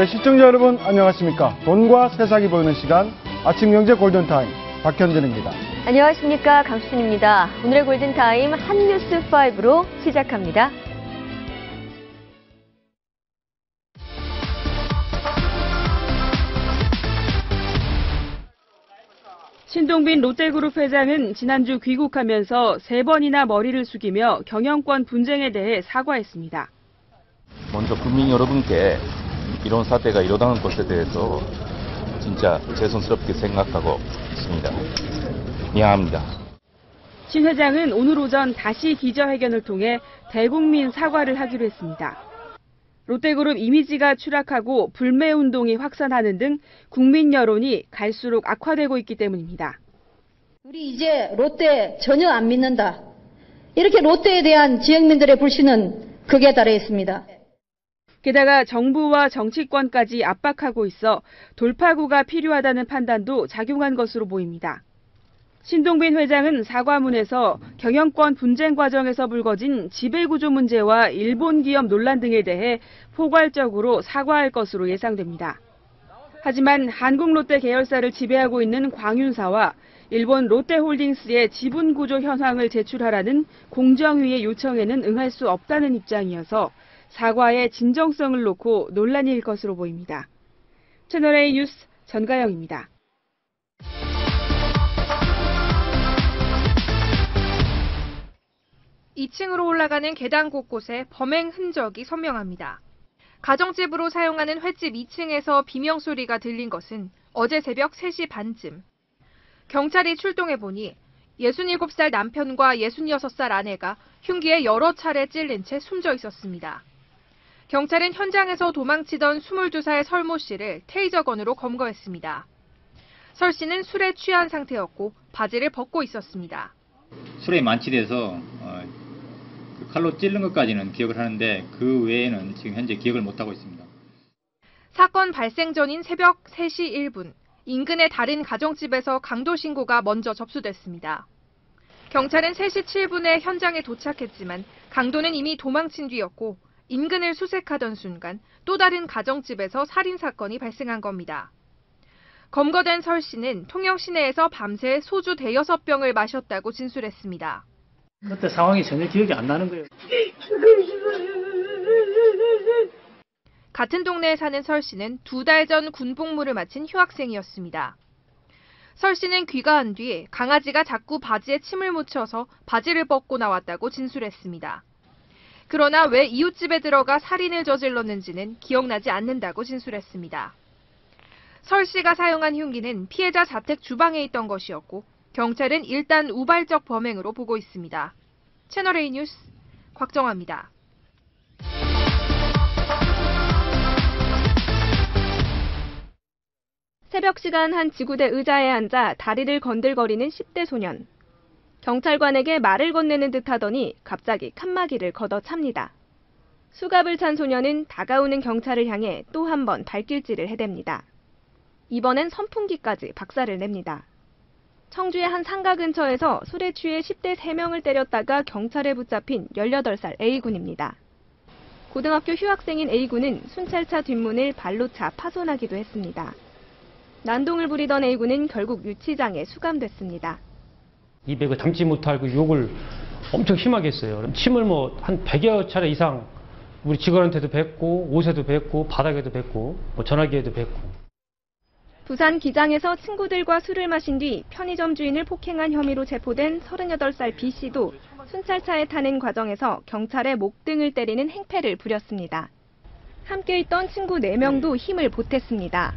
네, 시청자 여러분 안녕하십니까. 돈과 세상이 보이는 시간 아침 경제 골든타임 박현진입니다. 안녕하십니까. 강수진입니다. 오늘의 골든타임 한뉴스5로 시작합니다. 신동빈 롯데그룹 회장은 지난주 귀국하면서 3번이나 머리를 숙이며 경영권 분쟁에 대해 사과했습니다. 먼저 국민 여러분께 이런 사태가 일어나는 것에 대해서 진짜 죄송스럽게 생각하고 있습니다. 미안합니다. 신 회장은 오늘 오전 다시 기자회견을 통해 대국민 사과를 하기로 했습니다. 롯데그룹 이미지가 추락하고 불매운동이 확산하는 등 국민 여론이 갈수록 악화되고 있기 때문입니다. 우리 이제 롯데 전혀 안 믿는다. 이렇게 롯데에 대한 지역민들의 불신은 극에 달해 있습니다. 게다가 정부와 정치권까지 압박하고 있어 돌파구가 필요하다는 판단도 작용한 것으로 보입니다. 신동빈 회장은 사과문에서 경영권 분쟁 과정에서 불거진 지배구조 문제와 일본 기업 논란 등에 대해 포괄적으로 사과할 것으로 예상됩니다. 하지만 한국롯데 계열사를 지배하고 있는 광윤사와 일본 롯데홀딩스의 지분구조 현황을 제출하라는 공정위의 요청에는 응할 수 없다는 입장이어서 사과의 진정성을 놓고 논란일 것으로 보입니다. 채널A 뉴스 전가영입니다. 2층으로 올라가는 계단 곳곳에 범행 흔적이 선명합니다. 가정집으로 사용하는 횟집 2층에서 비명소리가 들린 것은 어제 새벽 3시 반쯤. 경찰이 출동해보니 67살 남편과 66살 아내가 흉기에 여러 차례 찔린 채 숨져 있었습니다. 경찰은 현장에서 도망치던 22살 설모 씨를 테이저건으로 검거했습니다. 설 씨는 술에 취한 상태였고 바지를 벗고 있었습니다. 술에 만취돼서 칼로 찔른 것까지는 기억을 하는데 그 외에는 지금 현재 기억을 못하고 있습니다. 사건 발생 전인 새벽 3시 1분, 인근의 다른 가정집에서 강도 신고가 먼저 접수됐습니다. 경찰은 3시 7분에 현장에 도착했지만 강도는 이미 도망친 뒤였고 인근을 수색하던 순간 또 다른 가정집에서 살인사건이 발생한 겁니다. 검거된 설 씨는 통영 시내에서 밤새 소주 5-6병을 마셨다고 진술했습니다. 그때 상황이 전혀 기억이 안 나는 거예요. 같은 동네에 사는 설 씨는 2달 전 군복무를 마친 휴학생이었습니다. 설 씨는 귀가한 뒤 강아지가 자꾸 바지에 침을 묻혀서 바지를 벗고 나왔다고 진술했습니다. 그러나 왜 이웃집에 들어가 살인을 저질렀는지는 기억나지 않는다고 진술했습니다. 설 씨가 사용한 흉기는 피해자 자택 주방에 있던 것이었고 경찰은 일단 우발적 범행으로 보고 있습니다. 채널A 뉴스 곽정아입니다. 새벽 시간 한 지구대 의자에 앉아 다리를 건들거리는 10대 소년. 경찰관에게 말을 건네는 듯 하더니 갑자기 칸막이를 걷어찹니다. 수갑을 찬 소년은 다가오는 경찰을 향해 또 한 번 발길질을 해댑니다. 이번엔 선풍기까지 박살을 냅니다. 청주의 한 상가 근처에서 술에 취해 10대 3명을 때렸다가 경찰에 붙잡힌 18살 A군입니다. 고등학교 휴학생인 A군은 순찰차 뒷문을 발로 차 파손하기도 했습니다. 난동을 부리던 A군은 결국 유치장에 수감됐습니다. 입에 담지 못할 그 욕을 엄청 심하게 했어요. 침을 한 100여 차례 이상 우리 직원한테도 뱉고 옷에도 뱉고 바닥에도 뱉고 전화기에도 뱉고. 부산 기장에서 친구들과 술을 마신 뒤 편의점 주인을 폭행한 혐의로 체포된 38살 B씨도 순찰차에 타는 과정에서 경찰의 목등을 때리는 행패를 부렸습니다. 함께 있던 친구 4명도 힘을 보탰습니다.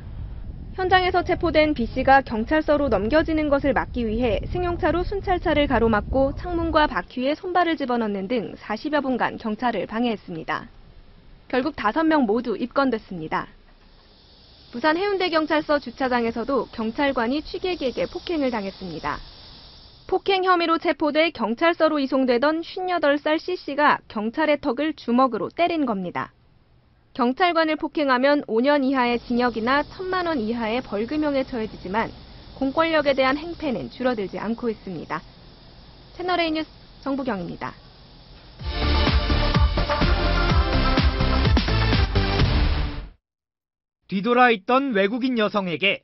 현장에서 체포된 B씨가 경찰서로 넘겨지는 것을 막기 위해 승용차로 순찰차를 가로막고 창문과 바퀴에 손발을 집어넣는 등 40여 분간 경찰을 방해했습니다. 결국 5명 모두 입건됐습니다. 부산 해운대경찰서 주차장에서도 경찰관이 취객에게 폭행을 당했습니다. 폭행 혐의로 체포돼 경찰서로 이송되던 58살 C씨가 경찰의 턱을 주먹으로 때린 겁니다. 경찰관을 폭행하면 5년 이하의 징역이나 1,000만 원 이하의 벌금형에 처해지지만 공권력에 대한 행패는 줄어들지 않고 있습니다. 채널A 뉴스 정부경입니다. 뒤돌아 있던 외국인 여성에게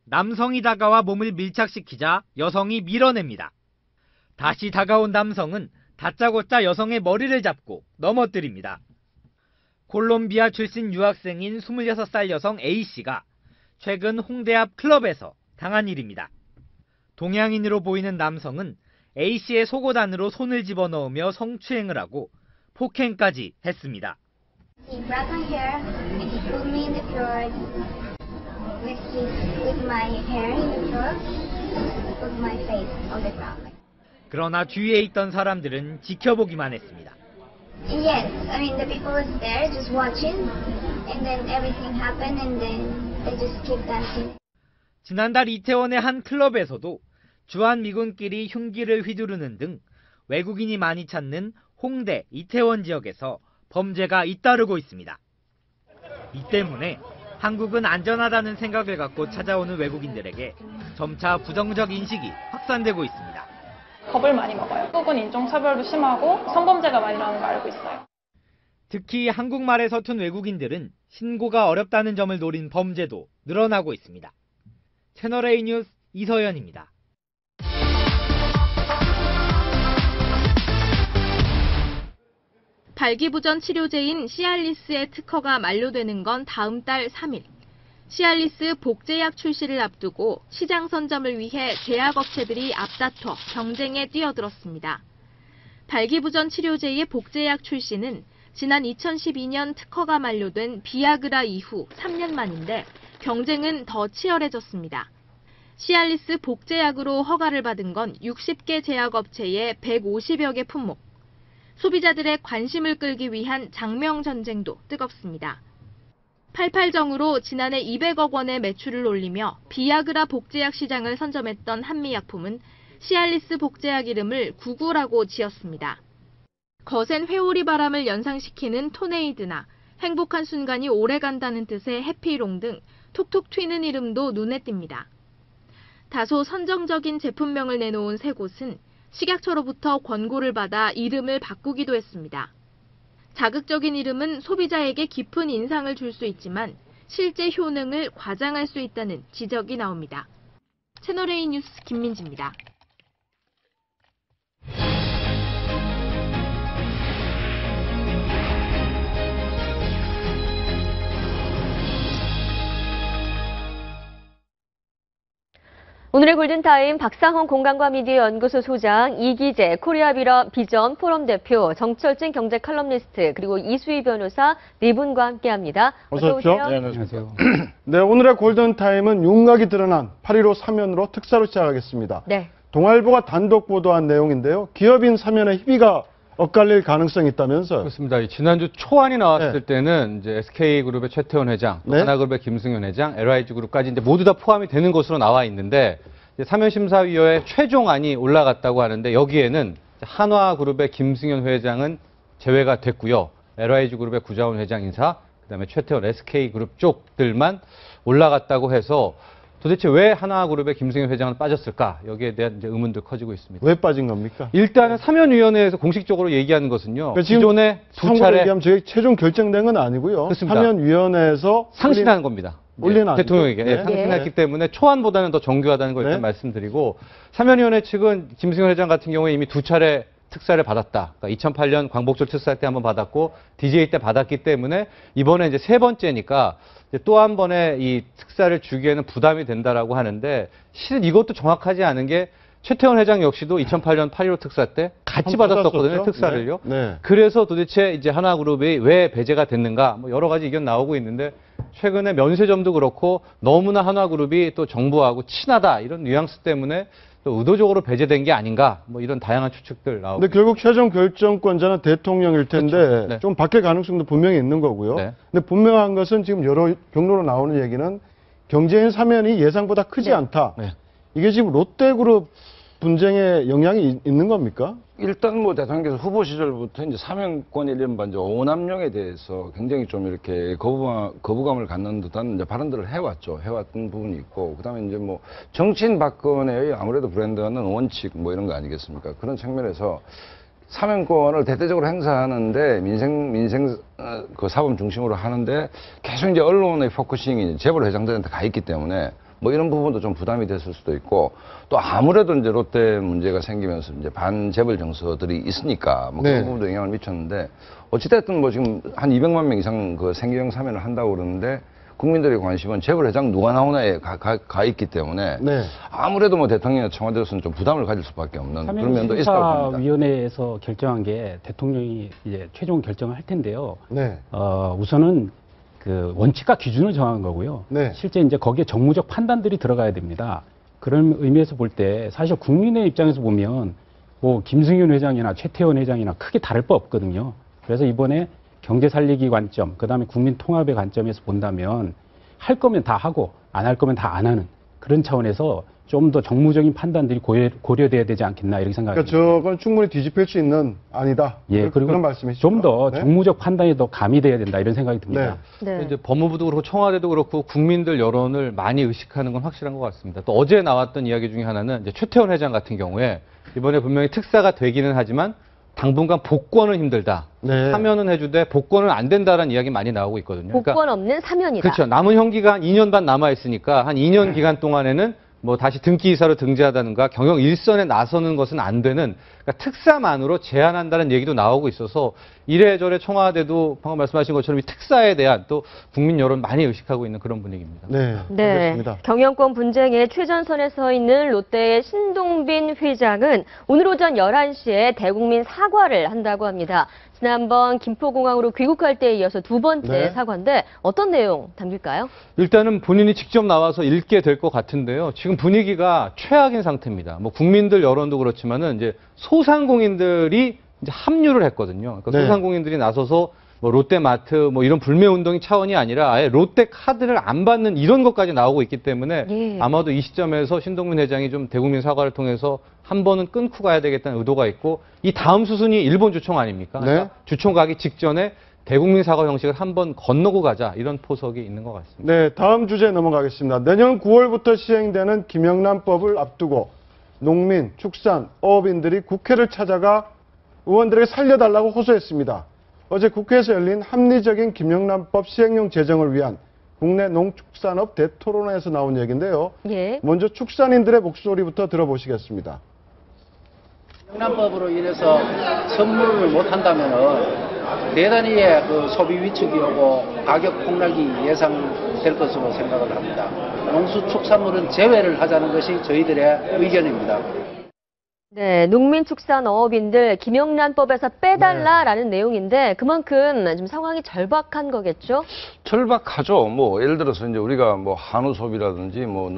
남성이 다가와 몸을 밀착시키자 여성이 밀어냅니다. 다시 다가온 남성은 다짜고짜 여성의 머리를 잡고 넘어뜨립니다. 콜롬비아 출신 유학생인 26살 여성 A씨가 최근 홍대 앞 클럽에서 당한 일입니다. 동양인으로 보이는 남성은 A씨의 속옷 안으로 손을 집어넣으며 성추행을 하고 폭행까지 했습니다. He grabbed my hair and he threw me in the floor with my hair in the floor, with my face on the ground. 그러나 주위에 있던 사람들은 지켜보기만 했습니다. Yes, I mean the people was there just watching, and then everything happened, and then they just keep dancing. 지난달 이태원의 한 클럽에서도 주한미군끼리 흉기를 휘두르는 등 외국인이 많이 찾는 홍대, 이태원 지역에서 범죄가 잇따르고 있습니다. 이 때문에 한국은 안전하다는 생각을 갖고 찾아오는 외국인들에게 점차 부정적 인식이 확산되고 있습니다. 겁을 많이 먹어요. 한국은 인종차별도 심하고 성범죄가 많이 일어나는 거 알고 있어요. 특히 한국말에 서툰 외국인들은 신고가 어렵다는 점을 노린 범죄도 늘어나고 있습니다. 채널A 뉴스 이서연입니다. 발기부전 치료제인 시알리스의 특허가 만료되는 건 다음 달 3일. 시알리스 복제약 출시를 앞두고 시장 선점을 위해 제약업체들이 앞다퉈 경쟁에 뛰어들었습니다. 발기부전 치료제의 복제약 출시는 지난 2012년 특허가 만료된 비아그라 이후 3년 만인데 경쟁은 더 치열해졌습니다. 시알리스 복제약으로 허가를 받은 건 60개 제약업체의 150여 개 품목. 소비자들의 관심을 끌기 위한 장명 전쟁도 뜨겁습니다. 88정으로 지난해 200억 원의 매출을 올리며 비아그라 복제약 시장을 선점했던 한미약품은 시알리스 복제약 이름을 구구라고 지었습니다. 거센 회오리 바람을 연상시키는 토네이드나 행복한 순간이 오래간다는 뜻의 해피롱 등 톡톡 튀는 이름도 눈에 띕니다. 다소 선정적인 제품명을 내놓은 세 곳은 식약처로부터 권고를 받아 이름을 바꾸기도 했습니다. 자극적인 이름은 소비자에게 깊은 인상을 줄 수 있지만 실제 효능을 과장할 수 있다는 지적이 나옵니다. 채널A 뉴스 김민지입니다. 오늘의 골든타임 박상헌 공간과 미디어 연구소 소장, 이기재 코리아 비전 포럼 대표, 정철진 경제 칼럼니스트, 그리고 이수희 변호사 네 분과 함께합니다. 어서 오십시오. 오세요. 네, 안녕하세요. 네, 오늘의 골든타임은 윤곽이 드러난 8.15 사면으로 특사로 시작하겠습니다. 네. 동아일보가 단독 보도한 내용인데요. 기업인 사면의 희비가 엇갈릴 가능성이 있다면서요? 그렇습니다. 지난주 초안이 나왔을 때는 이제 SK그룹의 최태원 회장, 또 하나그룹의 김승현 회장, LIG그룹까지 이제 모두 다 포함이 되는 것으로 나와 있는데 사면심사위원회 최종안이 올라갔다고 하는데 여기에는 한화그룹의 김승현 회장은 제외가 됐고요. LIG그룹의 구자원 회장 인사, 그다음에 최태원 SK그룹 쪽들만 올라갔다고 해서 도대체 왜 하나그룹의 김승현 회장은 빠졌을까? 여기에 대한 이제 의문도 커지고 있습니다. 왜 빠진 겁니까? 일단은 사면위원회에서 공식적으로 얘기하는 것은요. 그러니까 기존에 두 차례 얘기하면 저게 최종 결정된 건 아니고요. 그렇습니다. 사면위원회에서 상신한 겁니다. 올린 대통령에게 네. 상신했기 때문에 초안보다는 더 정교하다는 걸 일단 말씀드리고 사면위원회 측은 김승현 회장 같은 경우에 이미 두 차례 특사를 받았다. 그러니까 2008년 광복절 특사 때 한번 받았고 DJ 때 받았기 때문에 이번에 이제 세 번째니까 또 한 번의 이 특사를 주기에는 부담이 된다라고 하는데 실은 이것도 정확하지 않은 게 최태원 회장 역시도 2008년 8.15 특사 때 같이 받았었거든요, 특사를요. 네. 그래서 도대체 이제 하나그룹이 왜 배제가 됐는가, 뭐 여러 가지 의견 나오고 있는데 최근에 면세점도 그렇고 너무나 하나그룹이 또 정부하고 친하다 이런 뉘앙스 때문에 또 의도적으로 배제된 게 아닌가, 뭐 이런 다양한 추측들 나오고. 근데 결국 최종 결정권자는 대통령일 텐데 그렇죠. 네. 좀 바뀔 가능성도 분명히 있는 거고요. 네. 근데 분명한 것은 지금 여러 경로로 나오는 얘기는 경제인 사면이 예상보다 크지 않다. 네. 이게 지금 롯데그룹 분쟁에 영향이 있는 겁니까? 일단 뭐 대통령께서 후보 시절부터 이제 사면권에 이른바 이제 오남용에 대해서 굉장히 좀 이렇게 거부감을 갖는 듯한 이제 발언들을 해왔던 부분이 있고, 그다음에 이제 뭐 정치인 박근혜의 아무래도 브랜드는 원칙 뭐 이런 거 아니겠습니까? 그런 측면에서 사명권을 대대적으로 행사하는데 민생 그 사범 중심으로 하는데 계속 이제 언론의 포커싱이 재벌 회장들한테 가 있기 때문에 뭐 이런 부분도 좀 부담이 됐을 수도 있고 또 아무래도 이제 롯데 문제가 생기면서 이제 반재벌 정서들이 있으니까 뭐 그런 부분도 영향을 미쳤는데 어찌됐든 뭐 지금 한 200만 명 이상 그 생계형 사면을 한다고 그러는데 국민들의 관심은 재벌 회장 누가 나오나에 가 있기 때문에 아무래도 뭐 대통령이나 청와대로서는 좀 부담을 가질 수밖에 없는 그런 면도 있다고 봅니다. 사면심사위원회에서 결정한 게 대통령이 이제 최종 결정을 할 텐데요. 우선은 그 원칙과 기준을 정한 거고요. 실제 이제 거기에 정무적 판단들이 들어가야 됩니다. 그런 의미에서 볼 때 사실 국민의 입장에서 보면 뭐 김승윤 회장이나 최태원 회장이나 크게 다를 바 없거든요. 그래서 이번에 경제 살리기 관점, 그다음에 국민 통합의 관점에서 본다면 할 거면 다 하고 안 할 거면 다 안 하는 그런 차원에서 좀 더 정무적인 판단들이 고려돼야 되지 않겠나 이렇게 생각합니다. 그러니까 저건 충분히 뒤집힐 수 있는 아니다. 예, 그리고 그런 말씀이시죠. 좀 더 정무적 판단이 더 가미돼야 된다 이런 생각이 듭니다. 이제 법무부도 그렇고 청와대도 그렇고 국민들 여론을 많이 의식하는 건 확실한 것 같습니다. 또 어제 나왔던 이야기 중에 하나는 이제 최태원 회장 같은 경우에 이번에 분명히 특사가 되기는 하지만 당분간 복권은 힘들다. 사면은 해주되 복권은 안 된다라는 이야기 많이 나오고 있거든요. 복권 없는 사면이다. 그렇죠. 남은 형기가 한 2년 반 남아 있으니까 한 2년 기간 동안에는 뭐 다시 등기이사로 등재하다든가 경영 일선에 나서는 것은 안 되는 그러니까 특사만으로 제한한다는 얘기도 나오고 있어서 이래저래 청와대도 방금 말씀하신 것처럼 이 특사에 대한 또 국민 여론 많이 의식하고 있는 그런 분위기입니다. 알겠습니다. 경영권 분쟁의 최전선에 서 있는 롯데의 신동빈 회장은 오늘 오전 11시에 대국민 사과를 한다고 합니다. 지난번 김포공항으로 귀국할 때에 이어서 두 번째 사과인데 어떤 내용 담길까요? 일단은 본인이 직접 나와서 읽게 될 것 같은데요. 지금 분위기가 최악인 상태입니다. 뭐 국민들 여론도 그렇지만은 이제 소상공인들이 이제 합류를 했거든요. 그러니까 소상공인들이 나서서 뭐 롯데마트 뭐 이런 불매 운동이 차원이 아니라 아예 롯데 카드를 안 받는 이런 것까지 나오고 있기 때문에 아마도 이 시점에서 신동민 회장이 좀 대국민 사과를 통해서 한 번은 끊고 가야 되겠다는 의도가 있고 이 다음 수순이 일본 주총 아닙니까? 그러니까 주총 가기 직전에 대국민 사과 형식을 한 번 건너고 가자 이런 포석이 있는 것 같습니다. 네, 다음 주제 넘어가겠습니다. 내년 9월부터 시행되는 김영란법을 앞두고 농민, 축산, 어업인들이 국회를 찾아가 의원들에게 살려달라고 호소했습니다. 어제 국회에서 열린 합리적인 김영란법 시행령 제정을 위한 국내 농축산업 대토론회에서 나온 얘기인데요. 먼저 축산인들의 목소리부터 들어보시겠습니다. 김영란법으로 인해서 선물을 못한다면 대단히의 그 소비 위축이 오고 가격 폭락이 예상될 것으로 생각을 합니다. 농수축산물은 제외를 하자는 것이 저희들의 의견입니다. 네, 농민축산어업인들 김영란법에서 빼달라라는 내용인데 그만큼 좀 상황이 절박한 거겠죠? 절박하죠. 뭐 예를 들어서 이제 우리가 뭐 한우 소비라든지 뭐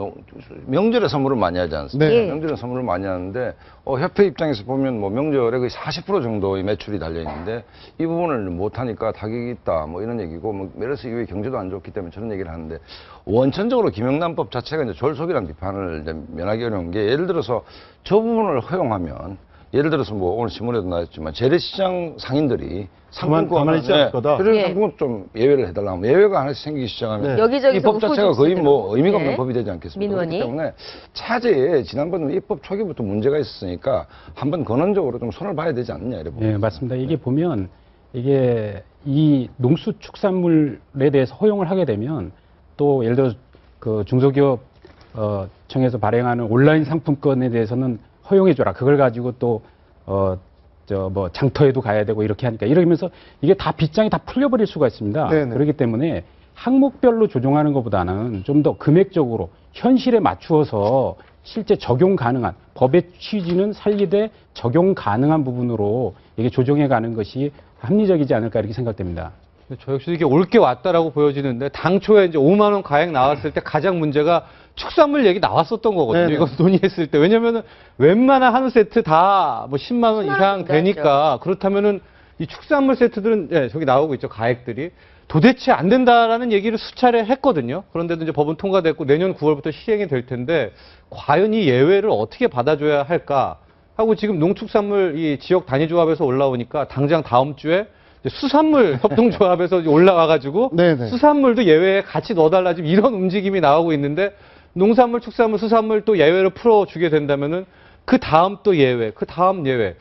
명절에 선물을 많이 하지 않습니까? 명절에 선물을 많이 하는데 협회 입장에서 보면 뭐 명절에 거의 40% 정도의 매출이 달려 있는데 이 부분을 못 하니까 타격이 있다 뭐 이런 얘기고 뭐 메르스 이후에 경제도 안 좋기 때문에 저런 얘기를 하는데 원천적으로 김영란법 자체가 이제 졸속이라는 비판을 이제 면하기 어려운 게 예를 들어서 저 부분을 허용하면 예를 들어서 뭐 오늘 신문에도 나왔지만 재래시장 상인들이 가만히 있지 않을 거다. 그래서 상품은 좀 예외를 해달라면 예외가 하나씩 생기기 시작하면 이 법 자체가 거의 뭐 의미가 없는 법이 되지 않겠습니까? 그렇기 때문에 차제에 지난번에 입법 초기부터 문제가 있었으니까 한번 근원적으로 좀 손을 봐야 되지 않느냐 이래 봅니다. 네, 맞습니다. 이게 보면 이게 이 농수축산물에 대해서 허용을 하게 되면 또 예를 들어 그 중소기업 청에서 발행하는 온라인 상품권에 대해서는 허용해줘라. 그걸 가지고 또 뭐 장터에도 가야 되고 이렇게 하니까 이러면서 이게 다 빗장이 다 풀려버릴 수가 있습니다. 그렇기 때문에 항목별로 조정하는 것보다는 좀 더 금액적으로 현실에 맞추어서 실제 적용 가능한 법의 취지는 살리되 적용 가능한 부분으로 이게 조정해 가는 것이 합리적이지 않을까 이렇게 생각됩니다. 저 역시 이게 올 게 왔다라고 보여지는데 당초에 이제 5만 원 가액 나왔을 때 가장 문제가 축산물 얘기 나왔었던 거거든요. 이거 논의했을 때. 왜냐면은 웬만한 한우 세트 다 뭐 10만 원 이상 되니까 그렇다면은 이 축산물 세트들은 저기 나오고 있죠. 가액들이. 도대체 안 된다라는 얘기를 수차례 했거든요. 그런데도 이제 법은 통과됐고 내년 9월부터 시행이 될 텐데 과연 이 예외를 어떻게 받아줘야 할까 하고 지금 농축산물 이 지역 단위조합에서 올라오니까 당장 다음 주에 수산물 협동조합에서 올라와가지고 수산물도 예외에 같이 넣어달라 지금 이런 움직임이 나오고 있는데 농산물, 축산물, 수산물 또 예외로 풀어주게 된다면은 그 다음 또 예외, 그 다음 예외.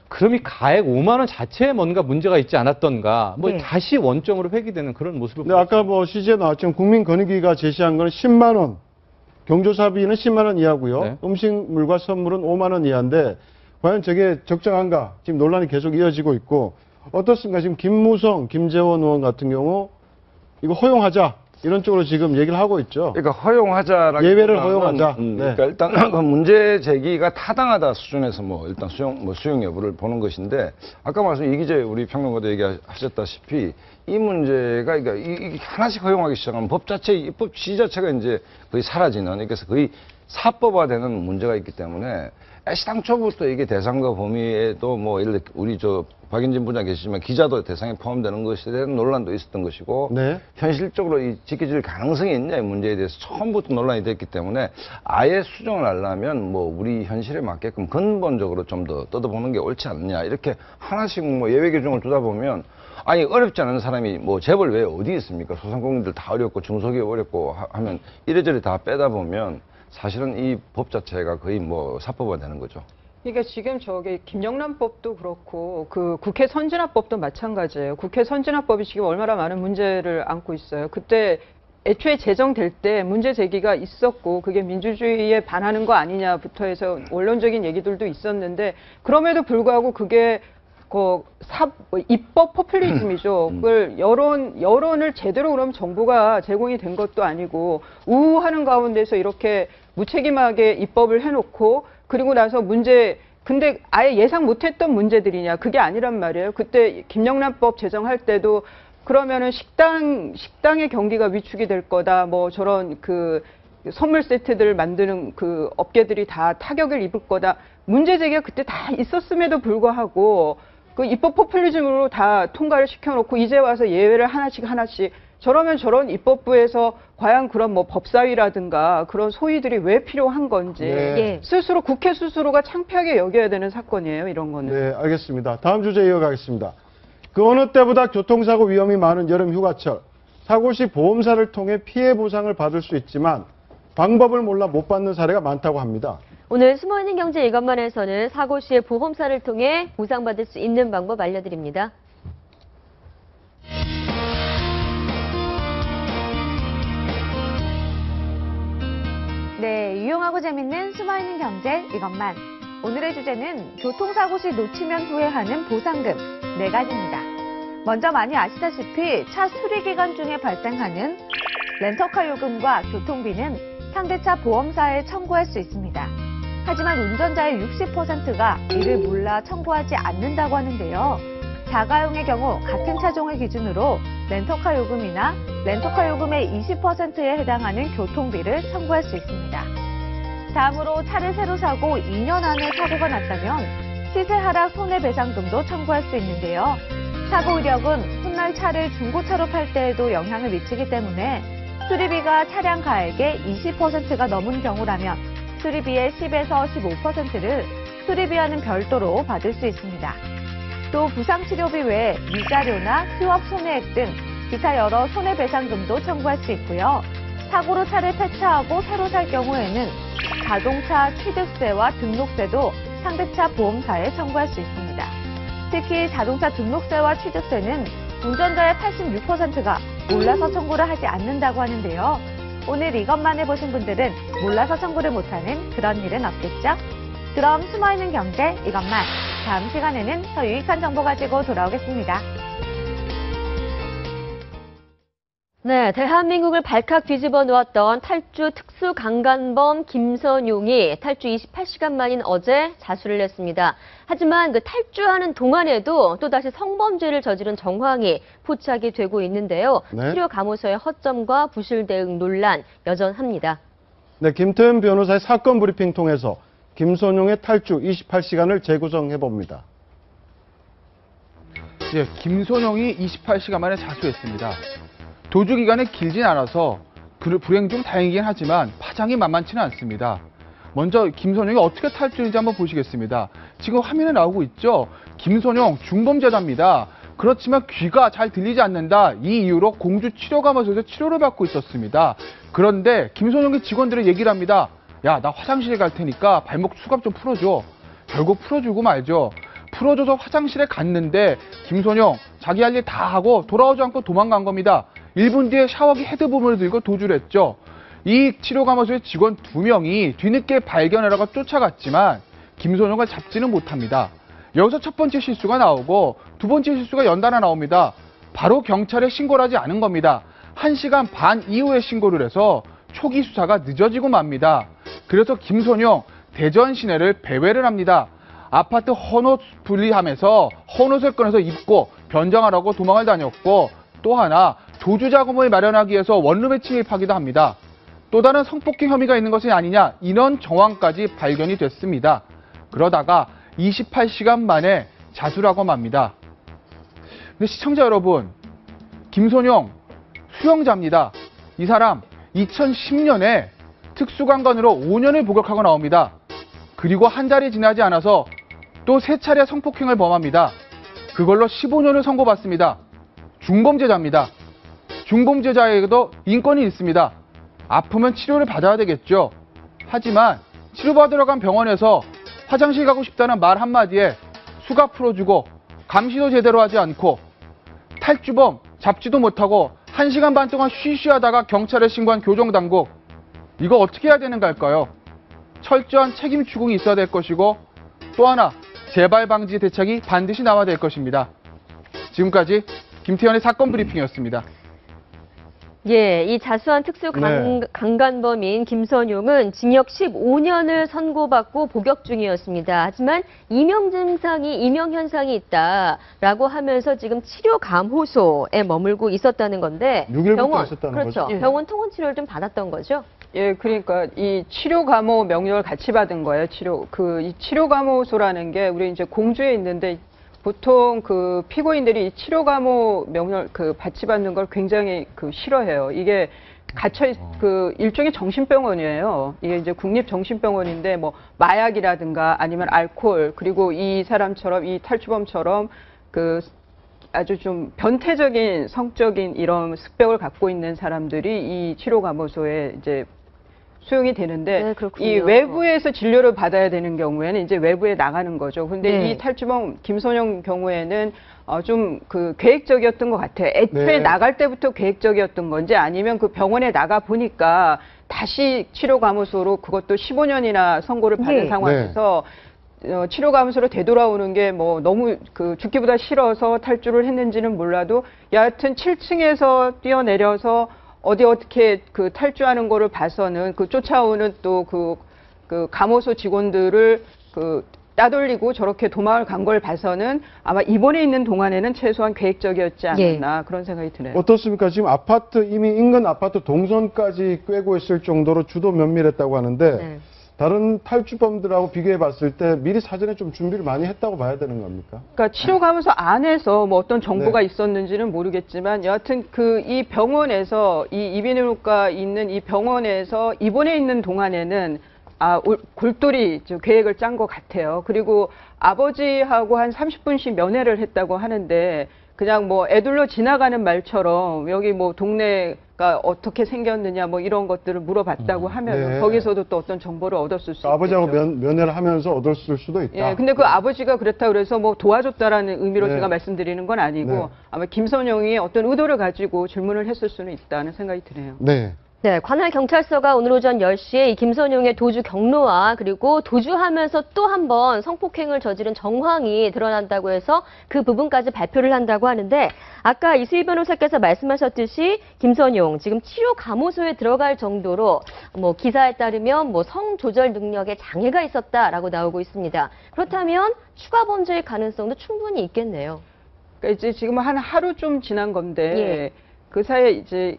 그럼 이 가액 5만 원 자체에 뭔가 문제가 있지 않았던가, 뭐 네. 다시 원점으로 회귀되는 그런 모습을. 네, 아까 뭐 취재에 나왔지만 국민권익위가 제시한 건 10만 원, 경조사비는 10만 원 이하고요. 네. 음식물과 선물은 5만 원 이하인데 과연 저게 적정한가? 지금 논란이 계속 이어지고 있고 어떻습니까? 지금 김무성, 김재원 의원 같은 경우 이거 허용하자 이런 쪽으로 지금 얘기를 하고 있죠. 그러니까 허용하자라고 예외를 허용하자. 네. 그러니까 일단 그 문제 제기가 타당하다 수준에서 뭐 일단 수용 여부를 보는 것인데 아까 말씀 이기재 우리 평론가도 얘기하셨다시피 이 문제가 그러니까 이 하나씩 허용하기 시작하면 법 자체 입법 지 자체가 이제 거의 사라지는 그래서 거의 사법화되는 문제가 있기 때문에 애시당초부터 이게 대상과 범위에도 뭐 예를 들어 우리 박인진 부장 계시지만 기자도 대상에 포함되는 것에 대한 논란도 있었던 것이고 네. 현실적으로 이 지켜질 가능성이 있냐 이 문제에 대해서 처음부터 논란이 됐기 때문에 아예 수정을 하려면 뭐 우리 현실에 맞게끔 근본적으로 좀 더 뜯어보는 게 옳지 않느냐 이렇게 하나씩 뭐 예외 규정을 두다 보면 아니 어렵지 않은 사람이 뭐 재벌 외에 어디 있습니까? 소상공인들 다 어렵고 중소기업 어렵고 하면 이래저래 다 빼다 보면 사실은 이 법 자체가 거의 뭐 사법화되는 거죠. 그러니까 지금 저기 김영란법도 그렇고 그 국회 선진화법도 마찬가지예요. 국회 선진화법이 지금 얼마나 많은 문제를 안고 있어요. 그때 애초에 제정될 때 문제 제기가 있었고 그게 민주주의에 반하는 거 아니냐부터 해서 원론적인 얘기들도 있었는데 그럼에도 불구하고 그게 입법 포퓰리즘이죠. 그걸 여론을 제대로 그럼 정부가 제공이 된 것도 아니고 우우하는 가운데서 이렇게 무책임하게 입법을 해놓고 그리고 나서 근데 아예 예상 못했던 문제들이냐 그게 아니란 말이에요. 그때 김영란법 제정할 때도 그러면은 식당의 경기가 위축이 될 거다. 뭐 저런 그 선물 세트들 만드는 그 업계들이 다 타격을 입을 거다. 문제 제기가 그때 다 있었음에도 불구하고 그 입법 포퓰리즘으로 다 통과를 시켜놓고 이제 와서 예외를 하나씩 저러면 저런 입법부에서 과연 그런 뭐 법사위라든가 그런 소위들이 왜 필요한 건지 네. 스스로 국회 스스로가 창피하게 여겨야 되는 사건이에요. 이런 거는. 네, 알겠습니다. 다음 주제 이어가겠습니다. 그 어느 때보다 교통사고 위험이 많은 여름 휴가철. 사고 시 보험사를 통해 피해 보상을 받을 수 있지만 방법을 몰라 못 받는 사례가 많다고 합니다. 오늘 숨어있는 경제 이것만에서는 사고 시에 보험사를 통해 보상받을 수 있는 방법 알려드립니다. 네, 유용하고 재밌는 숨어있는 경제 이것만. 오늘의 주제는 교통사고 시 놓치면 후회하는 보상금 4가지입니다. 먼저 많이 아시다시피 차 수리 기간 중에 발생하는 렌터카 요금과 교통비는 상대차 보험사에 청구할 수 있습니다. 하지만 운전자의 60%가 이를 몰라 청구하지 않는다고 하는데요. 자가용의 경우 같은 차종을 기준으로 렌터카 요금이나 렌터카 요금의 20%에 해당하는 교통비를 청구할 수 있습니다. 다음으로 차를 새로 사고 2년 안에 사고가 났다면 시세 하락 손해배상금도 청구할 수 있는데요. 사고 이력은 훗날 차를 중고차로 팔 때에도 영향을 미치기 때문에 수리비가 차량 가액의 20%가 넘은 경우라면 수리비의 10에서 15%를 수리비와는 별도로 받을 수 있습니다. 또 부상치료비 외에 위자료나 휴업 손해액 등 기타 여러 손해배상금도 청구할 수 있고요. 사고로 차를 폐차하고 새로 살 경우에는 자동차 취득세와 등록세도 상대차 보험사에 청구할 수 있습니다. 특히 자동차 등록세와 취득세는 운전자의 86%가 몰라서 청구를 하지 않는다고 하는데요. 오늘 이것만 해보신 분들은 몰라서 청구를 못하는 그런 일은 없겠죠? 그럼 숨어있는 경제 이것만. 다음 시간에는 더 유익한 정보 가지고 돌아오겠습니다. 네, 대한민국을 발칵 뒤집어 놓았던 탈주 특수강간범 김선용이 탈주 28시간 만인 어제 자수를 했습니다. 하지만 그 탈주하는 동안에도 또다시 성범죄를 저지른 정황이 포착이 되고 있는데요. 네. 치료 감호소의 허점과 부실 대응 논란 여전합니다. 네, 김태현 변호사의 사건 브리핑 통해서 김선용의 탈주 28시간을 재구성해봅니다. 예, 김선용이 28시간 만에 자수했습니다. 도주 기간이 길진 않아서 불행 중 다행이긴 하지만 파장이 만만치는 않습니다. 먼저 김선용이 어떻게 탈주했는지 한번 보시겠습니다. 지금 화면에 나오고 있죠. 김선용 중범죄자입니다. 그렇지만 귀가 잘 들리지 않는다. 이 이유로 공주 치료감호소에서 치료를 받고 있었습니다. 그런데 김선용의 직원들은 얘기를 합니다. 야, 나 화장실에 갈 테니까 발목 수갑 좀 풀어줘. 결국 풀어주고 말죠. 풀어줘서 화장실에 갔는데 김선영 자기 할 일 다 하고 돌아오지 않고 도망간 겁니다. 1분 뒤에 샤워기 헤드본을 들고 도주를 했죠. 이 치료감호소의 직원 2명이 뒤늦게 발견하다가 쫓아갔지만 김선영을 잡지는 못합니다. 여기서 첫 번째 실수가 나오고 두 번째 실수가 연달아 나옵니다. 바로 경찰에 신고를 하지 않은 겁니다. 1시간 반 이후에 신고를 해서 초기 수사가 늦어지고 맙니다. 그래서 김선영 대전 시내를 배회를 합니다. 아파트 헌옷 분리하면서 헌옷을 꺼내서 입고 변장하라고 도망을 다녔고, 또 하나 도주 자금을 마련하기 위해서 원룸에 침입하기도 합니다. 또 다른 성폭행 혐의가 있는 것이 아니냐, 인원 정황까지 발견이 됐습니다. 그러다가 28시간 만에 자수라고 맙니다. 근데 시청자 여러분, 김선영 수영자입니다. 이 사람 2010년에 특수강간으로 5년을 복역하고 나옵니다. 그리고 한 달이 지나지 않아서 또 3차례 성폭행을 범합니다. 그걸로 15년을 선고받습니다. 중범죄자입니다. 중범죄자에게도 인권이 있습니다. 아프면 치료를 받아야 되겠죠. 하지만 치료받으러 간 병원에서 화장실 가고 싶다는 말 한마디에 수갑 풀어주고 감시도 제대로 하지 않고 탈주범 잡지도 못하고 1시간 반 동안 쉬쉬하다가 경찰에 신고한 교정당국, 이거 어떻게 해야 되는 걸까요? 철저한 책임 추궁이 있어야 될 것이고, 또 하나 재발 방지 대책이 반드시 나와야 될 것입니다. 지금까지 김태현의 사건 브리핑이었습니다. 예, 이 자수한 특수 강간범인 김선용은 징역 15년을 선고받고 복역 중이었습니다. 하지만 이명 현상이 있다라고 하면서 지금 치료 감호소에 머물고 있었다는 건데, 6일부터 있었다는 그렇죠. 거죠? 병원 통원 치료를 좀 받았던 거죠? 예, 그러니까 이 치료 감호 명령을 같이 받은 거예요. 이 치료 감호소라는 게 우리 이제 공주에 있는데, 보통 그 피고인들이 치료 감호 명령 같이 받는 걸 굉장히 싫어해요. 이게 일종의 정신병원이에요. 이게 이제 국립정신병원인데, 뭐 마약이라든가 아니면 알코올, 그리고 이 사람처럼, 이 탈주범처럼 아주 좀 변태적인 성적인 이런 습벽을 갖고 있는 사람들이 이 치료 감호소에 이제 수용이 되는데, 이 외부에서 진료를 받아야 되는 경우에는 이제 외부에 나가는 거죠. 근데 이 탈주범 김선영 경우에는 좀 계획적이었던 것 같아요. 애초에 나갈 때부터 계획적이었던 건지, 아니면 그 병원에 나가 보니까 다시 치료 감호소로, 그것도 15년이나 선고를 받은 상황에서 치료 감호소로 되돌아오는 게 뭐 너무 죽기보다 싫어서 탈주를 했는지는 몰라도, 여하튼 7층에서 뛰어내려서 어떻게 탈주하는 거를 봐서는 쫓아오는 또 감호소 직원들을 따돌리고 저렇게 도망을 간 걸 봐서는 아마 입원해 있는 동안에는 최소한 계획적이었지 않았나, 그런 생각이 드네요. 어떻습니까? 지금 이미 인근 아파트 동선까지 꿰고 있을 정도로 주도 면밀했다고 하는데, 다른 탈주범들하고 비교해 봤을 때 미리 사전에 좀 준비를 많이 했다고 봐야 되는 겁니까? 그러니까 치료 감호소 안에서 뭐 어떤 정보가 있었는지는 모르겠지만, 여하튼 이 병원에서, 이 이비인후과 있는 이 병원에서 입원해 있는 동안에는 골똘히 계획을 짠 것 같아요. 그리고 아버지하고 한 30분씩 면회를 했다고 하는데, 그냥 뭐 애들로 지나가는 말처럼 여기 뭐 동네가 어떻게 생겼느냐 뭐 이런 것들을 물어봤다고 하면 거기서도 또 어떤 정보를 얻었을 수 있겠죠. 아버지하고 면회를 하면서 얻었을 수도 있다. 예, 근데 그 아버지가 그렇다고 그래서 뭐 도와줬다라는 의미로 제가 말씀드리는 건 아니고, 아마 김선영이 어떤 의도를 가지고 질문을 했을 수는 있다는 생각이 드네요. 네, 관할 경찰서가 오늘 오전 10시에 이 김선용의 도주 경로와 그리고 도주하면서 또 한 번 성폭행을 저지른 정황이 드러난다고 해서 그 부분까지 발표를 한다고 하는데, 아까 이수희 변호사께서 말씀하셨듯이 김선용 지금 치료 감호소에 들어갈 정도로 뭐 기사에 따르면 뭐 성 조절 능력에 장애가 있었다라고 나오고 있습니다. 그렇다면 추가 범죄의 가능성도 충분히 있겠네요. 그러니까 이제 지금 한 하루 좀 지난 건데, 그 사이에 이제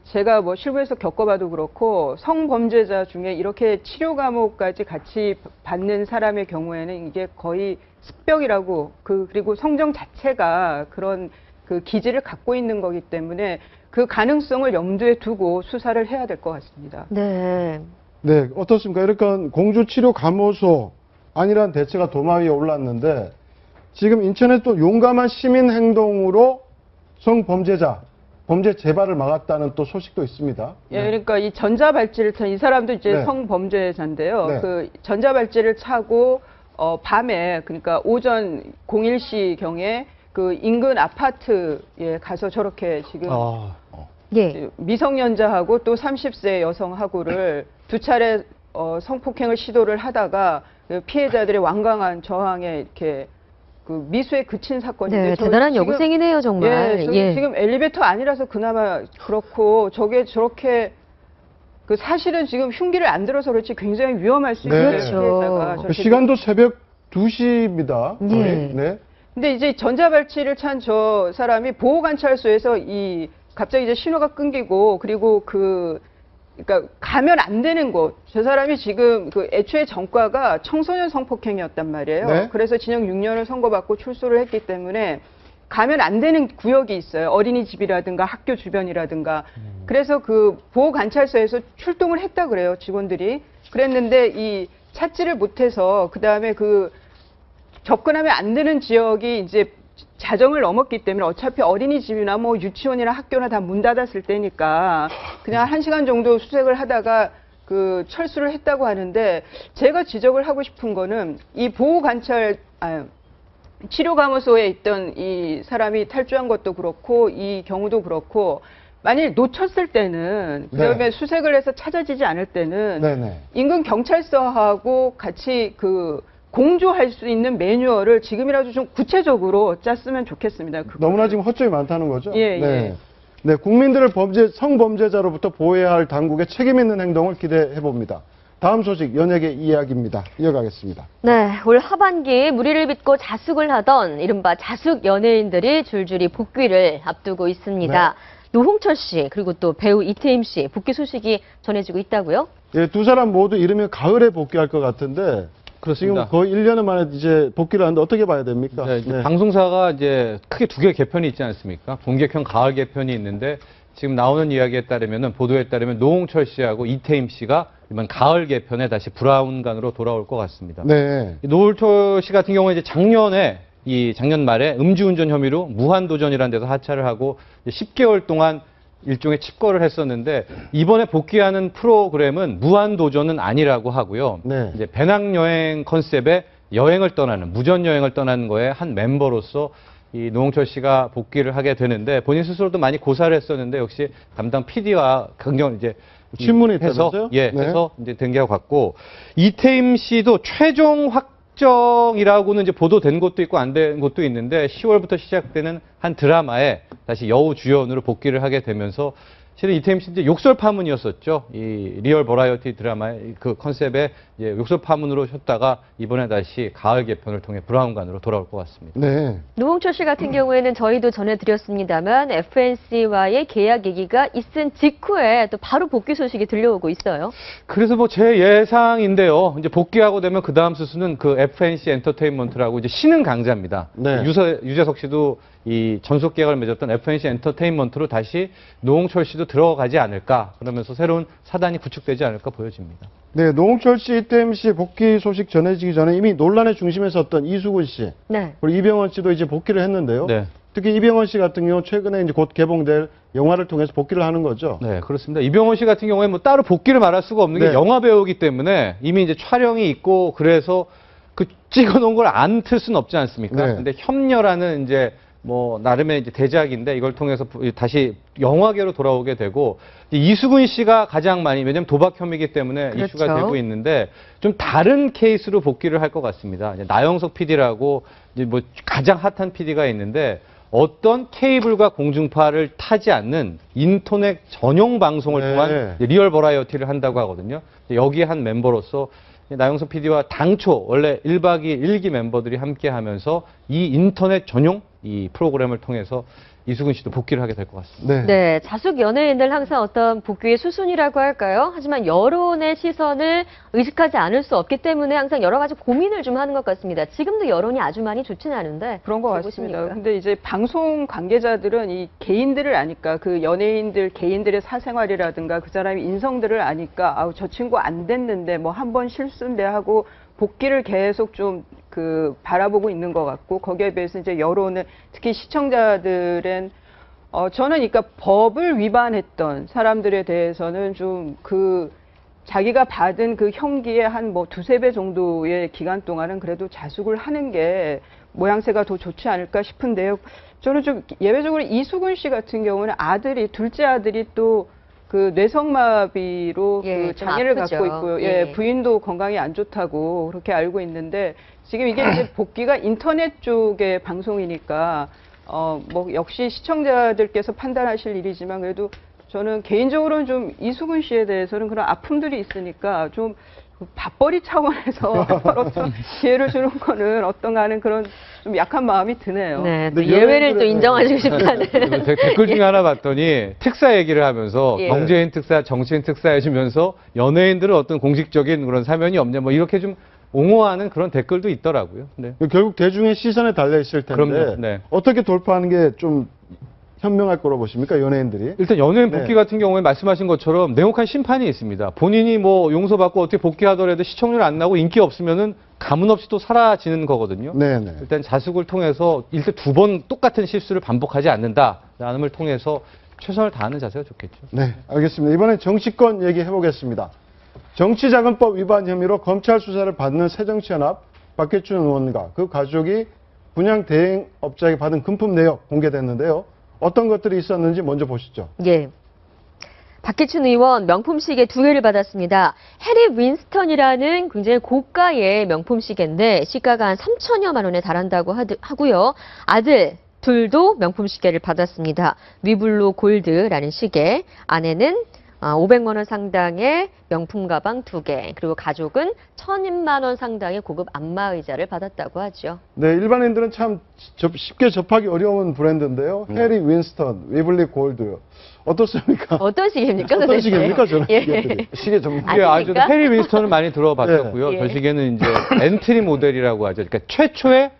제가 뭐 실무에서 겪어봐도 그렇고, 성범죄자 중에 이렇게 치료 감호까지 같이 받는 사람의 경우에는 이게 거의 습벽이라고, 그리고 성정 자체가 그런 기질을 갖고 있는 거기 때문에 그 가능성을 염두에 두고 수사를 해야 될 것 같습니다. 네, 어떻습니까? 이렇게 공주 치료 감호소 아니란 대체가 도마 위에 올랐는데, 지금 인천에 또 용감한 시민 행동으로 성범죄자, 범죄 재발을 막았다는 또 소식도 있습니다. 예, 그러니까 이 전자발찌를 이 사람도 이제 성범죄자인데요. 그 전자발찌를 차고 밤에 그러니까 오전 01시 경에 그 인근 아파트에 가서 저렇게 지금 미성년자하고 또 30세 여성하고를 두 차례 성폭행을 시도를 하다가 그 피해자들의 완강한 저항에 이렇게 그 미수에 그친 사건인데 네, 대단한 여고생이네요, 정말. 예, 지금 엘리베이터 아니라서 그나마 그렇고 저게 저렇게 그 사실은 지금 흉기를 안 들어서 그렇지 굉장히 위험할 수 있는 피해자가 그 시간도 새벽 2시입니다. 네. 근데 이제 전자발찌를 찬 저 사람이 보호관찰소에서 갑자기 이제 신호가 끊기고 그리고 그러니까 가면 안 되는 곳. 저 사람이 지금 그 애초에 전과가 청소년 성폭행이었단 말이에요. 네. 그래서 징역 6년을 선고받고 출소를 했기 때문에 가면 안 되는 구역이 있어요. 어린이집이라든가 학교 주변이라든가. 그래서 그 보호관찰소에서 출동을 했다 그래요, 직원들이. 그랬는데 이 찾지를 못해서 그다음에 그 접근하면 안 되는 지역이 이제 자정을 넘었기 때문에 어차피 어린이집이나 뭐 유치원이나 학교나 다 문 닫았을 때니까 그냥 1시간 정도 수색을 하다가 그 철수를 했다고 하는데 제가 지적을 하고 싶은 거는 이 치료감호소에 있던 이 사람이 탈주한 것도 그렇고 이 경우도 그렇고 만일 놓쳤을 때는 그다음에 수색을 해서 찾아지지 않을 때는 인근 경찰서하고 같이 그 공조할 수 있는 매뉴얼을 지금이라도 좀 구체적으로 짰으면 좋겠습니다. 너무나 지금 허점이 많다는 거죠? 예. 네, 국민들을 성범죄자로부터 보호해야 할 당국의 책임 있는 행동을 기대해 봅니다. 다음 소식 연예계 이야기입니다. 이어가겠습니다. 네, 올 하반기 무리를 빚고 자숙을 하던 이른바 자숙 연예인들이 줄줄이 복귀를 앞두고 있습니다. 노홍철 씨 그리고 또 배우 이태임 씨 복귀 소식이 전해지고 있다고요? 예, 두 사람 모두 이르면 가을에 복귀할 것 같은데 그렇습니다. 지금 거의 1년 만에 이제 복귀를 하는데 어떻게 봐야 됩니까? 방송사가 이제 크게 두 개의 개편이 있지 않습니까? 봄개편, 가을 개편이 있는데 지금 나오는 이야기에 따르면 보도에 따르면 노홍철 씨하고 이태임 씨가 이번 가을 개편에 다시 브라운관으로 돌아올 것 같습니다. 노홍철 씨 같은 경우에 이제 작년 말에 음주운전 혐의로 무한도전이라는 데서 하차를 하고 10개월 동안 일종의 칩거를 했었는데 이번에 복귀하는 프로그램은 무한도전은 아니라고 하고요. 이제 배낭여행 컨셉의 여행을 떠나는 무전 여행을 떠나는 거에 한 멤버로서 이 노홍철 씨가 복귀를 하게 되는데 본인 스스로도 많이 고사를 했었는데 역시 담당 PD와 강경 이제 친문이 해서 있다면서요? 해서 이제 된 게 같고 이태임 씨도 최종 확정이라고는 이제 보도된 것도 있고 안 된 것도 있는데 10월부터 시작되는 한 드라마에 다시 여우 주연으로 복귀를 하게 되면서 실은 이태임 씨 이제 욕설 파문이었었죠. 이 리얼 버라이어티 드라마의 그 컨셉에 이제 욕설 파문으로 셨다가 이번에 다시 가을 개편을 통해 브라운관으로 돌아올 것 같습니다. 노홍철 씨 같은 경우에는 저희도 전해드렸습니다만 FNC와의 계약 얘기가 있은 직후에 또 바로 복귀 소식이 들려오고 있어요. 그래서 뭐 제 예상인데요. 이제 복귀하고 되면 그 다음 수순은 그 FNC 엔터테인먼트라고 이제 신흥 강자입니다. 유재석 씨도 이 전속 계약을 맺었던 FNC 엔터테인먼트로 다시 노홍철 씨도 들어가지 않을까 그러면서 새로운 사단이 구축되지 않을까 보여집니다. 네, 노홍철 씨, 이태임 씨 복귀 소식 전해지기 전에 이미 논란의 중심에 섰던 이수근 씨, 그리고 이병헌 씨도 이제 복귀를 했는데요. 특히 이병헌 씨 같은 경우 최근에 이제 곧 개봉될 영화를 통해서 복귀를 하는 거죠. 네, 그렇습니다. 이병헌 씨 같은 경우에 뭐 따로 복귀를 말할 수가 없는 게 영화 배우이기 때문에 이미 이제 촬영이 있고 그래서 그 찍어놓은 걸 안 틀 수는 없지 않습니까? 근데 협녀라는 이제 뭐 나름의 이제 대작인데 이걸 통해서 다시 영화계로 돌아오게 되고 이수근 씨가 가장 많이 왜냐하면 도박 혐의이기 때문에 이슈가 되고 있는데 좀 다른 케이스로 복귀를 할 것 같습니다. 나영석 PD라고 이제 뭐 가장 핫한 PD가 있는데 어떤 케이블과 공중파를 타지 않는 인터넷 전용 방송을 통한 리얼 버라이어티를 한다고 하거든요. 여기에 한 멤버로서 나영석 PD와 당초 원래 1박 2일 1기 멤버들이 함께 하면서 이 인터넷 전용 이 프로그램을 통해서 이수근 씨도 복귀를 하게 될 것 같습니다. 네, 자숙 연예인들 항상 어떤 복귀의 수순이라고 할까요? 하지만 여론의 시선을 의식하지 않을 수 없기 때문에 항상 여러 가지 고민을 좀 하는 것 같습니다. 지금도 여론이 아주 많이 좋지는 않은데 그런 것 같습니다. 근데 이제 방송 관계자들은 이 개인들을 아니까 그 연예인들 개인들의 사생활이라든가 그 사람의 인성들을 아니까 아우 저 친구 안 됐는데 뭐 한 번 실수인데 하고 복귀를 계속 좀 그 바라보고 있는 것 같고 거기에 비해서 이제 여론은 특히 시청자들은 저는 그러니까 법을 위반했던 사람들에 대해서는 좀 그 자기가 받은 그 형기의 한 뭐 두세 배 정도의 기간 동안은 그래도 자숙을 하는 게 모양새가 더 좋지 않을까 싶은데요. 저는 좀 예외적으로 이수근 씨 같은 경우는 둘째 아들이 또 그 뇌성마비로 그 장애를 갖고 있고요. 부인도 건강이 안 좋다고 그렇게 알고 있는데 지금 이게 이제 복귀가 인터넷 쪽의 방송이니까 뭐 역시 시청자들께서 판단하실 일이지만 그래도 저는 개인적으로는 좀 이수근 씨에 대해서는 그런 아픔들이 있으니까 좀 밥벌이 차원에서 어떤 기회를 주는 거는 어떤가 하는 그런 좀 약한 마음이 드네요. 네, 또 예외를 또 인정하시고 싶다는. 댓글 중에 하나 봤더니 특사 얘기를 하면서 경제인 특사, 정치인 특사 해주면서 연예인들은 어떤 공식적인 그런 사면이 없냐 뭐 이렇게 좀 옹호하는 그런 댓글도 있더라고요. 네. 결국 대중의 시선에 달려 있을 텐데 그럼요. 네. 어떻게 돌파하는 게 좀 현명할 거라고 보십니까, 연예인들이? 일단 연예인 복귀 같은 경우에 말씀하신 것처럼 냉혹한 심판이 있습니다. 본인이 뭐 용서받고 어떻게 복귀하더라도 시청률 안 나고 인기 없으면은 가문 없이 또 사라지는 거거든요. 네네. 일단 자숙을 통해서 일단 2번 똑같은 실수를 반복하지 않는다라는 걸 통해서 최선을 다하는 자세가 좋겠죠. 네, 알겠습니다. 이번엔 정치권 얘기해 보겠습니다. 정치자금법 위반 혐의로 검찰 수사를 받는 새정치연합 박해춘 의원과 그 가족이 분양 대행업자에게 받은 금품 내역 공개됐는데요. 어떤 것들이 있었는지 먼저 보시죠. 예. 박해춘 의원 명품 시계 2개를 받았습니다. 해리 윈스턴이라는 굉장히 고가의 명품 시계인데 시가가 한 3천여만 원에 달한다고 하고요. 아들 둘도 명품 시계를 받았습니다. 위블로 골드라는 시계, 아내는 500만 원 상당의 명품 가방 2개, 그리고 가족은 1,000만 원 상당의 고급 안마의자를 받았다고 하죠. 네, 일반인들은 참 쉽게 접하기 어려운 브랜드인데요. 해리 윈스턴, 위블리 골드. 어떻습니까? 어떤 시계입니까? 어떤 시계입니까? 저는 예. 시계 전문가. 아주 해리 윈스턴은 많이 들어봤었고요. 저 시계는 이제 엔트리 모델이라고 하죠. 그러니까 최초의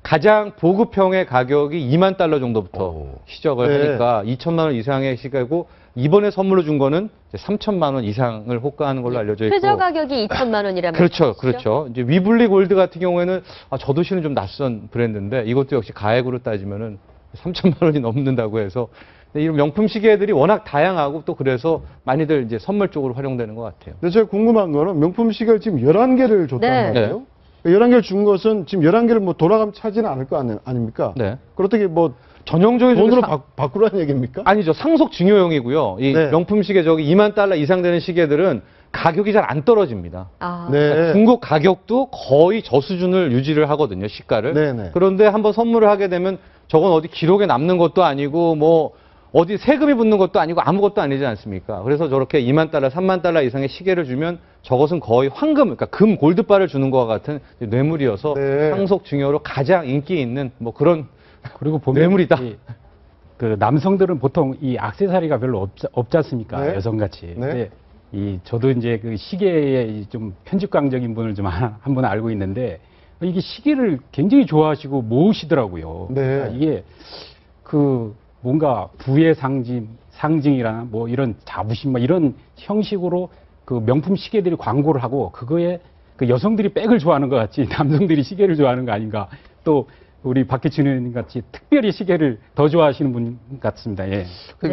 가장 보급형의 가격이 $2만 정도부터 시작을 하니까 2천만 원 이상의 시계고 이번에 선물로 준 거는 3천만 원 이상을 호가하는 걸로 알려져 있고 최저 가격이 2천만 원이라면 그렇죠. 이제 위블리 골드 같은 경우에는 저도 실은 좀 낯선 브랜드인데 이것도 역시 가액으로 따지면은 3천만 원이 넘는다고 해서 이런 명품 시계들이 워낙 다양하고 또 그래서 많이들 이제 선물 쪽으로 활용되는 것 같아요. 근데 제가 궁금한 거는 명품 시계를 지금 11개를 줬단 말이에요. 11개를 준 것은 지금 11개를 뭐 돌아가면 차지는 않을 거 아닙니까? 네. 그렇다고 뭐 전형적인 돈으로 바꾸라는 얘기입니까? 아니죠. 상속 증여용이고요. 이 명품 시계 $2만 이상 되는 시계들은 가격이 잘 안 떨어집니다. 그러니까 중국 가격도 거의 저수준을 유지를 하거든요. 시가를. 그런데 한번 선물을 하게 되면 저건 어디 기록에 남는 것도 아니고 뭐 어디 세금이 붙는 것도 아니고 아무것도 아니지 않습니까? 그래서 저렇게 $2만, $3만 이상의 시계를 주면 저것은 거의 황금, 그러니까 금 골드바를 주는 것과 같은 뇌물이어서 상속 증여로 가장 인기 있는 뭐 그런 그리고 보면 뇌물이다. 그 남성들은 보통 이 액세서리가 별로 없지 않습니까? 여성같이. 근데 저도 이제 그 시계에 좀 편집광적인 분을 좀 한 분 알고 있는데 이게 시계를 굉장히 좋아하시고 모으시더라고요. 그러니까 이게 그 뭔가 부의 상징이라나 뭐 이런 자부심 뭐 이런 형식으로 그 명품 시계들이 광고를 하고 그거에 그 여성들이 백을 좋아하는 것 같이 남성들이 시계를 좋아하는 거 아닌가. 또 우리 박해춘 의원님 같이 특별히 시계를 더 좋아하시는 분 같습니다. 예.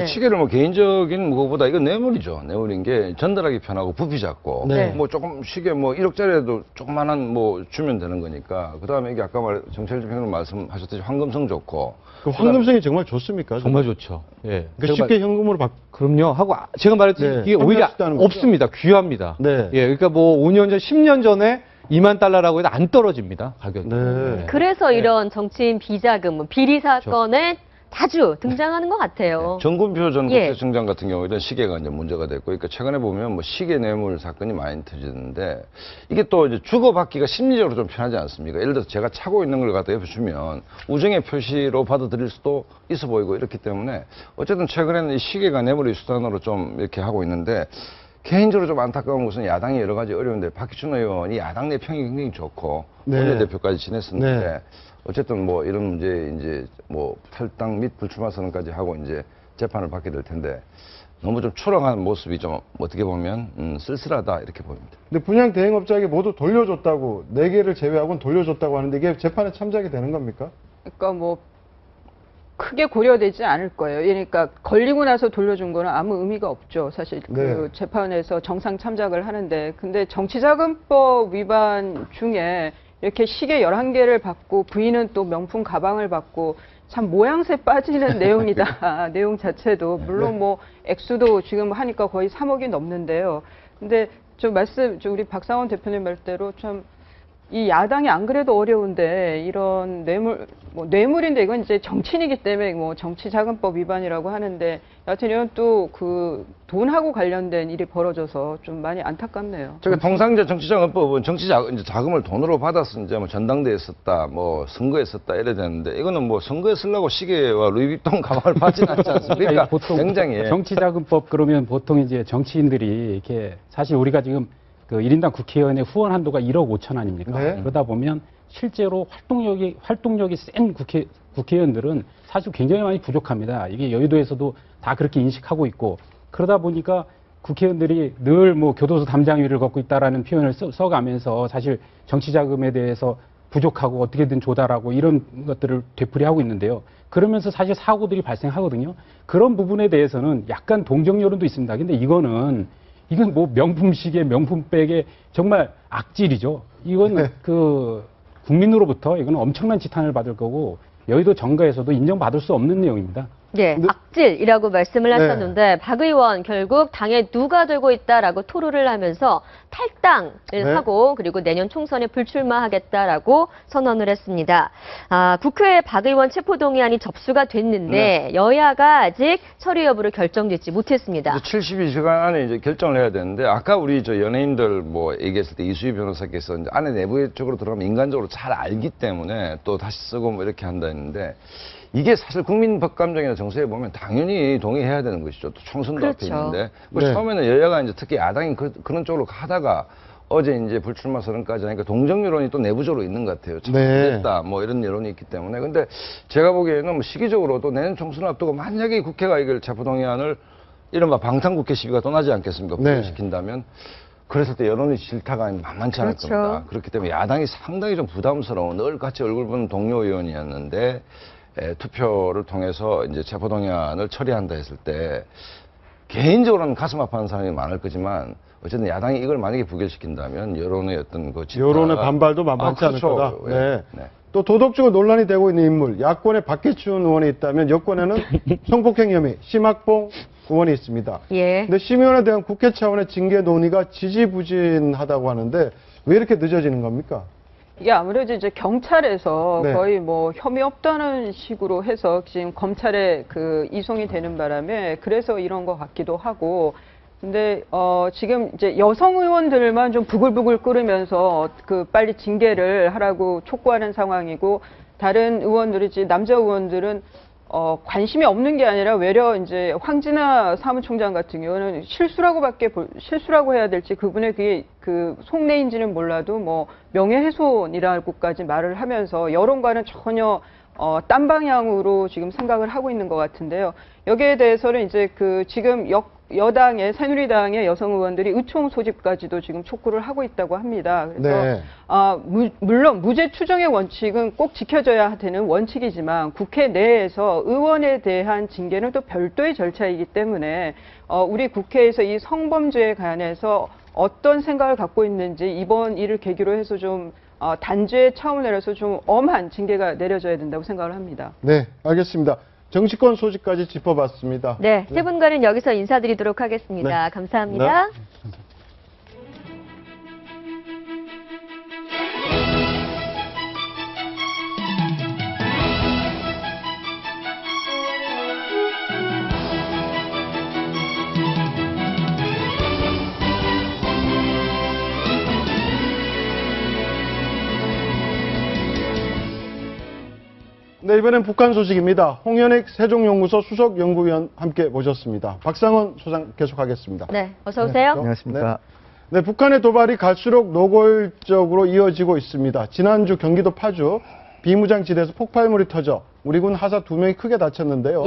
시계를 뭐 개인적인 무엇보다 이건 뇌물이죠. 뇌물인 게 전달하기 편하고 부피 작고 뭐 조금 시계 뭐 1억짜리라도 조그만한 뭐 주면 되는 거니까. 그다음에 이게 아까 정철진 평론 말씀하셨듯이 황금성 좋고. 그 황금성이 정말 좋습니까? 정말 좋죠. 예. 그러니까 쉽게 현금으로 그럼요. 하고 제가 말했듯이 이게 오히려 없습니다. 귀합니다. 예. 그러니까 뭐 5년 전, 10년 전에 $2만 해도 안 떨어집니다. 가격이. 그래서 이런 정치인 비자금, 비리 사건에 자주 등장하는 것 같아요. 정군표 전 국세청장 같은 경우 이런 시계가 이제 문제가 됐고, 그러니까 최근에 보면 뭐 시계 뇌물 사건이 많이 터지는데 이게 또 이제 주고받기가 심리적으로 좀 편하지 않습니까? 예를 들어서 제가 차고 있는 걸 갖다 옆에 주면 우정의 표시로 받아들일 수도 있어 보이고 이렇기 때문에 어쨌든 최근에는 이 시계가 뇌물의 수단으로 좀 이렇게 하고 있는데 개인적으로 좀 안타까운 것은 야당이 여러 가지 어려운데 박해춘 의원이 야당 내 평이 굉장히 좋고 원내대표까지 지냈었는데 어쨌든 뭐 이런 문제 이제 뭐 탈당 및 불출마 선언까지 하고 이제 재판을 받게 될 텐데 너무 좀 초라한 모습이 좀 어떻게 보면 쓸쓸하다 이렇게 보입니다. 근데 분양 대행업자에게 모두 돌려줬다고 4개를 제외하고는 돌려줬다고 하는데 이게 재판에 참작이 되는 겁니까? 그러니까 뭐 크게 고려되지 않을 거예요. 그러니까 걸리고 나서 돌려준 거는 아무 의미가 없죠. 사실 그 재판에서 정상 참작을 하는데. 근데 정치자금법 위반 중에 이렇게 시계 11개를 받고 부인은 또 명품 가방을 받고 참 모양새 빠지는 내용이다. 내용 자체도. 물론 뭐 액수도 지금 하니까 거의 3억이 넘는데요. 근데 좀 우리 박상원 대표님 말대로 참 이 야당이 안 그래도 어려운데 이런 뇌물인데 이건 이제 정치인이기 때문에 뭐 정치자금법 위반이라고 하는데 여하튼 이런 또 그 돈하고 관련된 일이 벌어져서 좀 많이 안타깝네요. 저기 통상적 정치자금법은 자금을 돈으로 받아서 이제 뭐 전당대회에 썼다, 뭐 선거에 썼다 이래야 되는데 이거는 뭐 선거에 쓰려고 시계와 루이비통 가방을 받진 않지 않습니까? 그러니까 보통 굉장히 정치자금법 그러면 보통 이제 정치인들이 이렇게 사실 우리가 지금 그 1인당 국회의원의 후원 한도가 1억 5천 아닙니까? 그러다 보면 실제로 활동력이 센 국회의원들은 사실 굉장히 많이 부족합니다. 이게 여의도에서도 다 그렇게 인식하고 있고 그러다 보니까 국회의원들이 늘 뭐 교도소 담당위를 걷고 있다라는 표현을 써가면서 사실 정치자금에 대해서 부족하고 어떻게든 조달하고 이런 것들을 되풀이하고 있는데요. 그러면서 사실 사고들이 발생하거든요. 그런 부분에 대해서는 약간 동정 여론도 있습니다. 근데 이건 뭐 명품시계, 명품백의 정말 악질이죠. 이건 그 국민으로부터 이건 엄청난 지탄을 받을 거고 여의도 정가에서도 인정받을 수 없는 내용입니다. 네, 악질이라고 말씀을 하셨는데 박 의원 결국 당에 누가 되고 있다라고 토로를 하면서 탈당을 하고 그리고 내년 총선에 불출마하겠다라고 선언을 했습니다. 국회에 박 의원 체포동의안이 접수가 됐는데 여야가 아직 처리 여부를 결정짓지 못했습니다. 72시간 안에 이제 결정을 해야 되는데 아까 우리 저 연예인들 뭐 얘기했을 때 이수희 변호사께서 이제 안에 내부적으로 들어가면 인간적으로 잘 알기 때문에 또 다시 쓰고 뭐 이렇게 한다 했는데 이게 사실 국민 법감정이나 정서에 보면 당연히 동의해야 되는 것이죠. 또 총선도 앞에 있는데. 처음에는 여야가 이제 특히 야당이 그런 쪽으로 가다가 어제 이제 불출마 선언까지 하니까 동정 여론이 또 내부적으로 있는 것 같아요. 잘됐다 뭐 이런 여론이 있기 때문에. 근데 제가 보기에는 뭐 시기적으로도 내년 총선을 앞두고 만약에 국회가 이걸 체포동의안을 이른바 방탄국회 시비가 또 나지 않겠습니까? 부결시킨다면. 그랬을 때 여론의 질타가 만만치 않을 겁니다. 그렇기 때문에 야당이 상당히 좀 부담스러운 늘 같이 얼굴 보는 동료 의원이었는데 투표를 통해서 이제 체포동의안을 처리한다 했을 때 개인적으로는 가슴 아파하는 사람이 많을 거지만 어쨌든 야당이 이걸 만약에 부결시킨다면 여론의 어떤 그 여론의 반발도 만만치 않을 거다. 또 도덕적으로 논란이 되고 있는 인물, 야권에 박기춘 의원이 있다면 여권에는 성폭행 혐의 심학봉 의원이 있습니다. 근데 심의원에 대한 국회 차원의 징계 논의가 지지부진하다고 하는데 왜 이렇게 늦어지는 겁니까? 이게 아무래도 이제 경찰에서 거의 뭐 혐의 없다는 식으로 해서 지금 검찰에 그 이송이 되는 바람에 그래서 이런 것 같기도 하고 근데 지금 이제 여성 의원들만 좀 부글부글 끓으면서 그 빨리 징계를 하라고 촉구하는 상황이고 다른 의원들이지 남자 의원들은 관심이 없는 게 아니라 외려 이제 황진아 사무총장 같은 경우는 실수라고 해야 될지 그분의 그게 그 속내인지는 몰라도 뭐 명예훼손이라고까지 말을 하면서 여론과는 전혀 딴 방향으로 지금 생각을 하고 있는 것 같은데요. 여기에 대해서는 이제 그 지금 여당의 새누리당의 여성 의원들이 의총 소집까지도 지금 촉구를 하고 있다고 합니다. 그래서 물론 무죄 추정의 원칙은 꼭 지켜져야 되는 원칙이지만 국회 내에서 의원에 대한 징계는 또 별도의 절차이기 때문에 우리 국회에서 이 성범죄에 관해서 어떤 생각을 갖고 있는지 이번 일을 계기로 해서 좀 단죄 차원에서 좀 엄한 징계가 내려져야 된다고 생각을 합니다. 네, 알겠습니다. 정치권 소식까지 짚어봤습니다. 네, 세 분과는 여기서 인사드리도록 하겠습니다. 감사합니다. 네, 이번엔 북한 소식입니다. 홍현익 세종연구소 수석연구위원 함께 모셨습니다. 박상원 소장 계속하겠습니다. 네, 어서 오세요. 안녕하십니까. 네, 북한의 도발이 갈수록 노골적으로 이어지고 있습니다. 지난주 경기도 파주 비무장지대에서 폭발물이 터져 우리 군 하사 2명이 크게 다쳤는데요.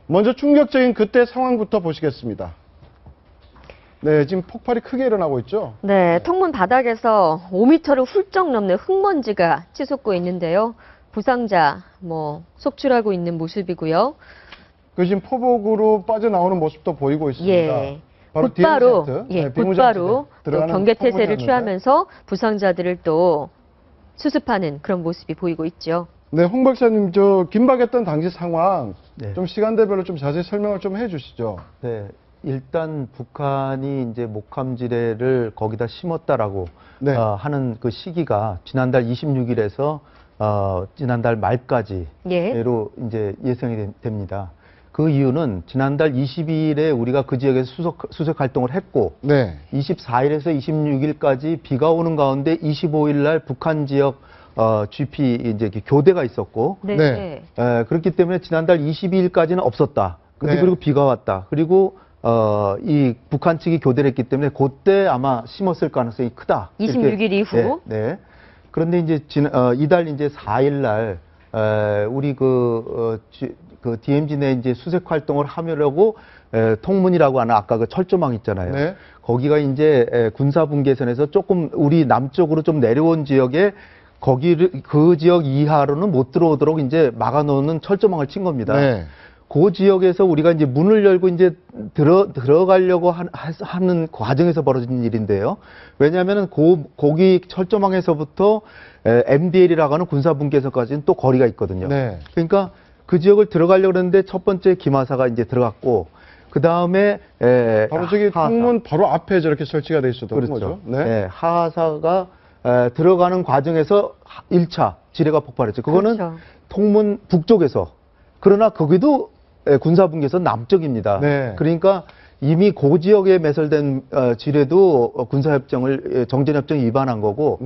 먼저 충격적인 그때 상황부터 보시겠습니다. 네, 지금 폭발이 크게 일어나고 있죠? 네, 통문 바닥에서 5m를 훌쩍 넘는 흙먼지가 치솟고 있는데요. 부상자 속출하고 있는 모습이고요. 그 지금 포복으로 빠져나오는 모습도 보이고 있습니다. 예. 바로 곧바로 곧바로 또 경계태세를 취하면서 부상자들을 또 수습하는 그런 모습이 보이고 있죠. 네, 홍 박사님, 긴박했던 당시 상황 좀 시간대별로 좀 자세히 설명을 좀 해주시죠. 네, 일단 북한이 이제 목함지뢰를 거기다 심었다라고 하는 그 시기가 지난달 26일에서 지난달 말까지로 이제 예상이 됩니다. 그 이유는 지난달 22일에 우리가 그 지역에서 수색 활동을 했고 24일에서 26일까지 비가 오는 가운데 25일 날 북한 지역 GP 이제 교대가 있었고 그렇기 때문에 지난달 22일까지는 없었다. 근데 그리고 비가 왔다. 그리고 이 북한 측이 교대를 했기 때문에 그때 아마 심었을 가능성이 크다. 26일 이후. 그런데 이제 이달 이제 4일 날 우리 그 DMZ 내 이제 수색 활동을 하려고 통문이라고 하는 아까 그 철조망 있잖아요. 거기가 이제 군사분계선에서 조금 우리 남쪽으로 좀 내려온 지역에 그 지역 이하로는 못 들어오도록 이제 막아놓는 철조망을 친 겁니다. 그 지역에서 우리가 이제 문을 열고 이제 들어가려고 하는 과정에서 벌어진 일인데요. 왜냐하면은 거기 철조망에서부터 MDL이라고 하는 군사분계선까지는 또 거리가 있거든요. 그러니까 그 지역을 들어가려고 했는데 첫 번째 기마사가 이제 들어갔고 그 다음에 바로 저기 통문 바로 앞에 저렇게 설치가 돼 있었던 거죠. 하하사가 들어가는 과정에서 1차 지뢰가 폭발했죠. 그거는 통문 북쪽에서. 그러나 거기도 군사분계선 남쪽입니다. 그러니까 이미 그 지역에 매설된 지뢰도 군사협정을 정전협정 위반한 거고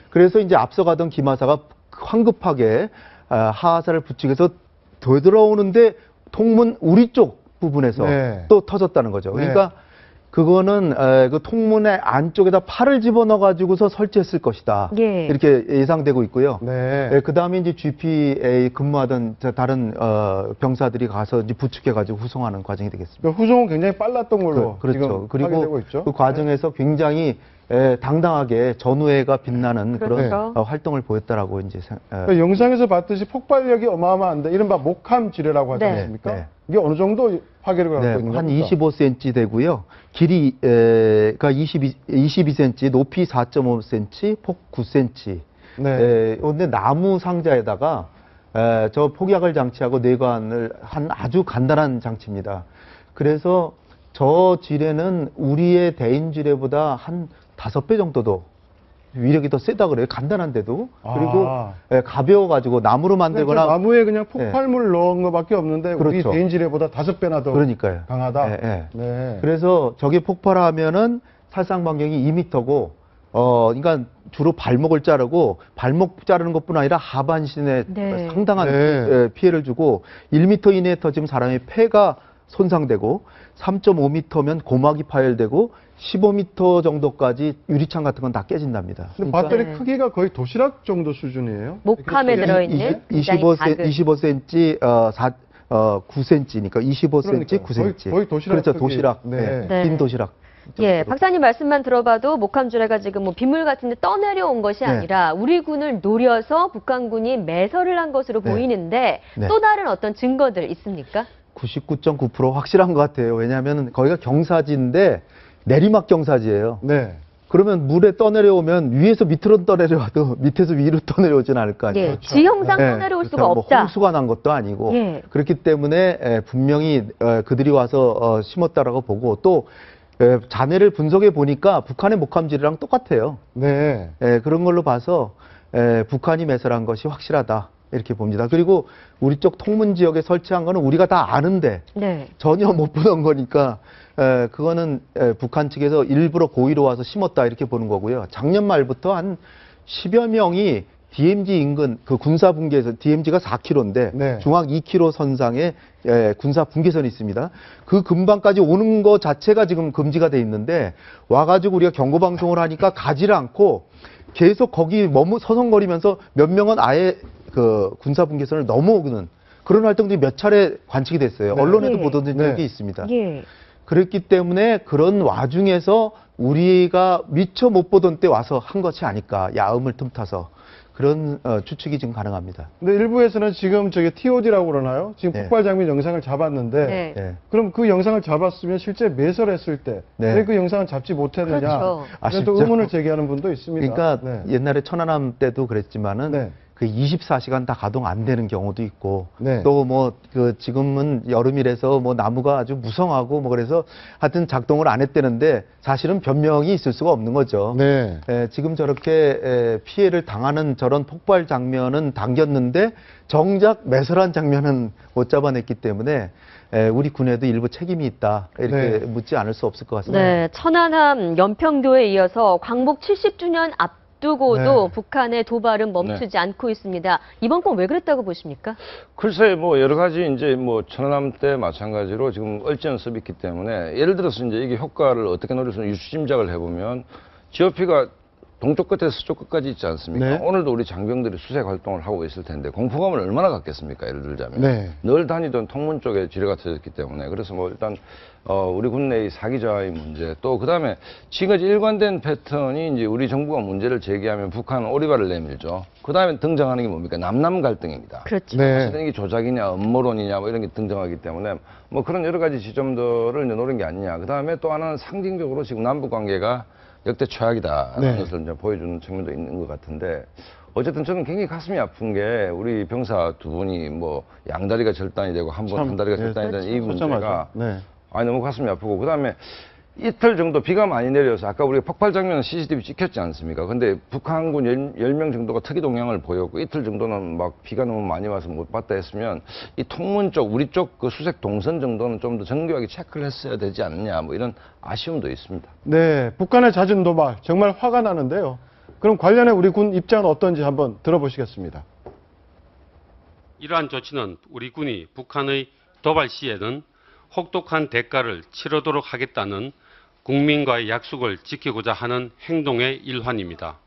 그래서 이제 앞서가던 기마사가 황급하게 하하사를 부축해서 되돌아오는데 통문 우리 쪽 부분에서 또 터졌다는 거죠. 그러니까 그거는 그 통문의 안쪽에다 팔을 집어넣어 가지고서 설치했을 것이다. 이렇게 예상되고 있고요. 그 다음에 이제 GPA 근무하던 다른 병사들이 가서 이제 부축해 가지고 후송하는 과정이 되겠습니다. 그러니까 후송은 굉장히 빨랐던 걸로 그렇죠. 지금 되고 있죠. 그 과정에서 굉장히 당당하게 전우회가 빛나는 그런 활동을 보였다라고 이제 그러니까 영상에서 봤듯이 폭발력이 어마어마한데 이른바 목함 지뢰라고 하지 않습니까? 이게 어느 정도 파괴력을 갖고 있는 한 겁니까? 25cm 되고요. 길이가 22cm, 높이 4.5cm, 폭 9cm. 근데 나무 상자에다가 저 폭약을 장치하고 내관을 한 아주 간단한 장치입니다. 그래서 저 지뢰는 우리의 대인 지뢰보다 한 5배 정도도 위력이 더 세다 그래요. 간단한데도. 그리고 가벼워가지고 나무로 만들거나. 나무에 그냥 폭발물 넣은 것밖에 없는데 우리 대인 지뢰보다 5배나 더 강하다. 그래서 저게 폭발하면은 살상 반경이 2m고 그러니까 주로 발목을 자르고 발목 자르는 것뿐 아니라 하반신에 상당한 피해를 주고 1m 이내에 터지면 사람의 폐가 손상되고 3.5m면 고막이 파열되고 15m 정도까지 유리창 같은 건 다 깨진답니다. 근데 배터리 크기가 거의 도시락 정도 수준이에요? 목함에 들어있는 25cm, 9cm니까 25cm, 9cm. 거의 도시락. 그렇죠, 도시락. 긴 도시락. 박사님 말씀만 들어봐도 목함지뢰가 지금 빗물 같은데 떠내려온 것이 아니라 우리 군을 노려서 북한군이 매설을 한 것으로 보이는데 또 다른 어떤 증거들 있습니까? 99.9% 확실한 것 같아요. 왜냐하면 거기가 경사지인데 내리막 경사지예요. 그러면 물에 떠내려오면 위에서 밑으로 떠내려와도 밑에서 위로 떠내려오진 않을 거 아니에요. 지형상 떠내려올 수가 없다. 홍수가 난 것도 아니고 그렇기 때문에 분명히 그들이 와서 심었다라고 보고 또 잔해를 분석해 보니까 북한의 목함지뢰랑 똑같아요. 그런 걸로 봐서 북한이 매설한 것이 확실하다. 이렇게 봅니다. 그리고 우리 쪽 통문 지역에 설치한 거는 우리가 다 아는데 전혀 못 보던 거니까 그거는 북한 측에서 일부러 고의로 와서 심었다 이렇게 보는 거고요. 작년 말부터 한 10여 명이 DMZ 인근 그 군사 분계선 DMZ가 4km인데 중앙 2km 선상에 군사 분계선이 있습니다. 그 근방까지 오는 거 자체가 지금 금지가 돼 있는데 와가지고 우리가 경고 방송을 하니까 가지를 않고 계속 거기 서성거리면서 몇 명은 아예 그 군사 분계선을 넘어오는 그런 활동들이 몇 차례 관측이 됐어요. 언론에도 보도된 적이 있습니다. 그랬기 때문에 그런 와중에서 우리가 미처 못 보던 때 와서 한 것이 아닐까. 야음을 틈타서. 그런 추측이 지금 가능합니다. 근데 일부에서는 지금 저게 TOD라고 그러나요? 지금 폭발 장면 영상을 잡았는데 그럼 그 영상을 잡았으면 실제 매설했을 때 왜 그 영상을 잡지 못했느냐? 그렇죠. 이런 또 의문을 제기하는 분도 있습니다. 그러니까 옛날에 천안함 때도 그랬지만은 그 24시간 다 가동 안 되는 경우도 있고 또 뭐 그 지금은 여름이라서 뭐 나무가 아주 무성하고 뭐 그래서 하여튼 작동을 안 했다는데 사실은 변명이 있을 수가 없는 거죠. 지금 저렇게 피해를 당하는 저런 폭발 장면은 당겼는데 정작 매설한 장면은 못 잡아냈기 때문에 우리 군에도 일부 책임이 있다 이렇게 묻지 않을 수 없을 것 같습니다. 네, 천안함 연평도에 이어서 광복 70주년 앞두고도 북한의 도발은 멈추지 않고 있습니다. 이번 건 왜 그랬다고 보십니까? 글쎄, 뭐 여러 가지 이제 뭐 천안함 때 마찬가지로 지금 얼전습이 있기 때문에 예를 들어서 이제 이게 효과를 어떻게 노릴 수 있는 유추짐작을 해보면 GOP가 동쪽 끝에서 서쪽 끝까지 있지 않습니까? 오늘도 우리 장병들이 수색 활동을 하고 있을 텐데 공포감을 얼마나 갖겠습니까? 예를 들자면 늘 다니던 통문 쪽에 지뢰가 터졌기 때문에 그래서 뭐 일단 우리 국내의 사기자의 문제 또 그다음에 지금까지 일관된 패턴이 이제 우리 정부가 문제를 제기하면 북한은 오리발을 내밀죠. 그다음에 등장하는 게 뭡니까? 남남 갈등입니다. 그렇죠. 사실은 이게 조작이냐 음모론이냐 뭐 이런 게 등장하기 때문에 뭐 그런 여러 가지 지점들을 노린 게 아니냐. 그다음에 또 하나는 상징적으로 지금 남북 관계가 역대 최악이다라는 것을 이제 보여주는 측면도 있는 것 같은데 어쨌든 저는 굉장히 가슴이 아픈 게 우리 병사 두 분이 뭐 양다리가 절단이 되고 한 다리가 절단이 되는 이 문제가 아니 너무 가슴이 아프고 그다음에 이틀 정도 비가 많이 내려서 아까 우리가 폭발 장면은 CCTV 찍혔지 않습니까? 근데 북한군 10명 정도가 특이 동향을 보였고 이틀 정도는 막 비가 너무 많이 와서 못 봤다 했으면 이 통문 쪽 우리 쪽 그 수색 동선 정도는 좀 더 정교하게 체크를 했어야 되지 않느냐 뭐 이런 아쉬움도 있습니다. 네, 북한의 잦은 도발 정말 화가 나는데요. 그럼 관련해 우리 군 입장은 어떤지 한번 들어보시겠습니다. 이러한 조치는 우리 군이 북한의 도발 시에는 혹독한 대가를 치르도록 하겠다는 국민과의 약속을 지키고자 하는 행동의 일환입니다.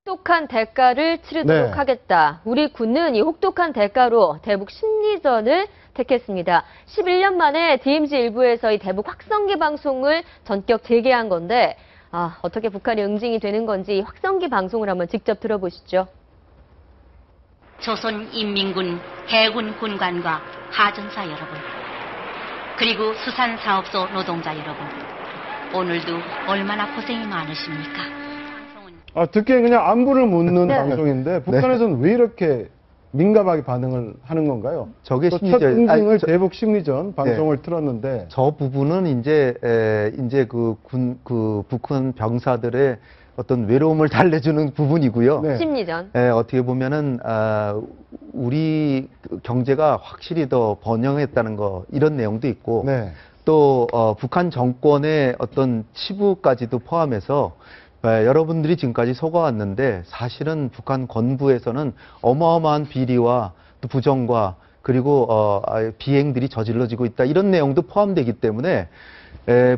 혹독한 대가를 치르도록 하겠다. 우리 군은 이 혹독한 대가로 대북 심리전을 택했습니다. 11년 만에 DMZ 일부에서 이 대북 확성기 방송을 전격 재개한 건데 어떻게 북한이 응징이 되는 건지 확성기 방송을 한번 직접 들어보시죠. 조선인민군 해군 군관과 하전사 여러분, 그리고 수산사업소 노동자 여러분, 오늘도 얼마나 고생이 많으십니까? 듣기엔 그냥 안부를 묻는 방송인데 북한에서는 왜 이렇게 민감하게 반응을 하는 건가요? 저게 첫 응징을 대북 심리전 방송을 틀었는데 저 부분은 이제 그 북한 병사들의 어떤 외로움을 달래주는 부분이고요. 심리전. 어떻게 보면은 우리 경제가 확실히 더 번영했다는 거 이런 내용도 있고 또 북한 정권의 어떤 치부까지도 포함해서 여러분들이 지금까지 속아왔는데 사실은 북한 건부에서는 어마어마한 비리와 또 부정과 그리고 비행들이 저질러지고 있다 이런 내용도 포함되기 때문에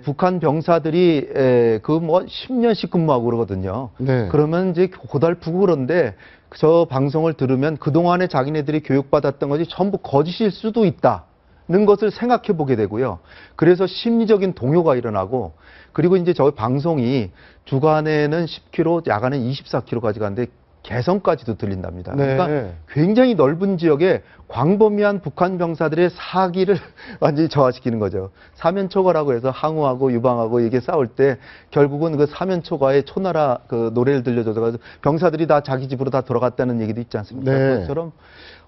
북한 병사들이 그 뭐 10년씩 근무하고 그러거든요. 그러면 이제 고달프고 그런데 저 방송을 들으면 그동안에 자기네들이 교육받았던 것이 전부 거짓일 수도 있다는 것을 생각해 보게 되고요. 그래서 심리적인 동요가 일어나고 그리고 이제 저 방송이 주간에는 10km, 야간에 24km까지 가는데 개성까지도 들린답니다. 그러니까 굉장히 넓은 지역에 광범위한 북한 병사들의 사기를 완전히 저하시키는 거죠. 사면초가라고 해서 항우하고 유방하고 이게 싸울 때 결국은 그 사면초가의 초나라 그 노래를 들려줘서 병사들이 다 자기 집으로 다 돌아갔다는 얘기도 있지 않습니까? 그것처럼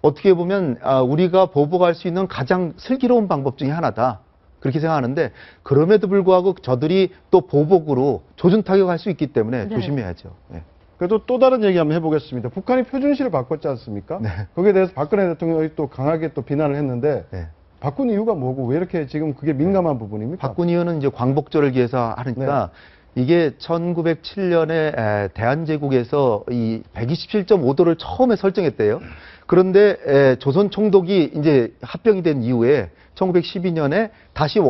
어떻게 보면 우리가 보복할 수 있는 가장 슬기로운 방법 중에 하나다. 그렇게 생각하는데 그럼에도 불구하고 저들이 또 보복으로 조준 타격할 수 있기 때문에 조심해야죠. 그래도 또 다른 얘기 한번 해보겠습니다. 북한이 표준시를 바꿨지 않습니까? 거기에 대해서 박근혜 대통령이 또 강하게 또 비난을 했는데 바꾼 이유가 뭐고 왜 이렇게 지금 그게 민감한 부분입니까? 바꾼 이유는 이제 광복절을 위해서 하니까 이게 1907년에 대한제국에서 이 127.5도를 처음에 설정했대요. 그런데 조선 총독이 이제 합병이 된 이후에 1912년에 다시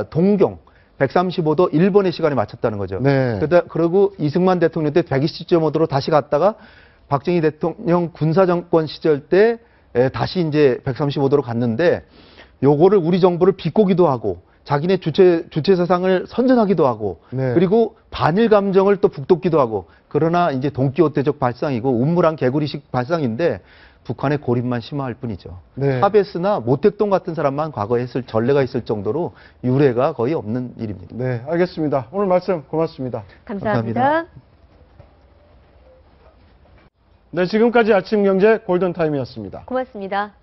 동경 135도 일본의 시간에 맞췄다는 거죠. 그리고 이승만 대통령 때 120.5도로 다시 갔다가 박정희 대통령 군사정권 시절 때 다시 이제 135도로 갔는데 요거를 우리 정부를 비꼬기도 하고 자기네 주체 사상을 선전하기도 하고 네. 그리고 반일 감정을 또 북돋기도 하고 그러나 이제 동키호테적 발상이고 운무랑 개구리식 발상인데 북한의 고립만 심화할 뿐이죠. 네. 하베스나 모택동 같은 사람만 과거에 했을 전례가 있을 정도로 유례가 거의 없는 일입니다. 네, 알겠습니다. 오늘 말씀 고맙습니다. 감사합니다. 네, 지금까지 아침경제 골든타임이었습니다. 고맙습니다.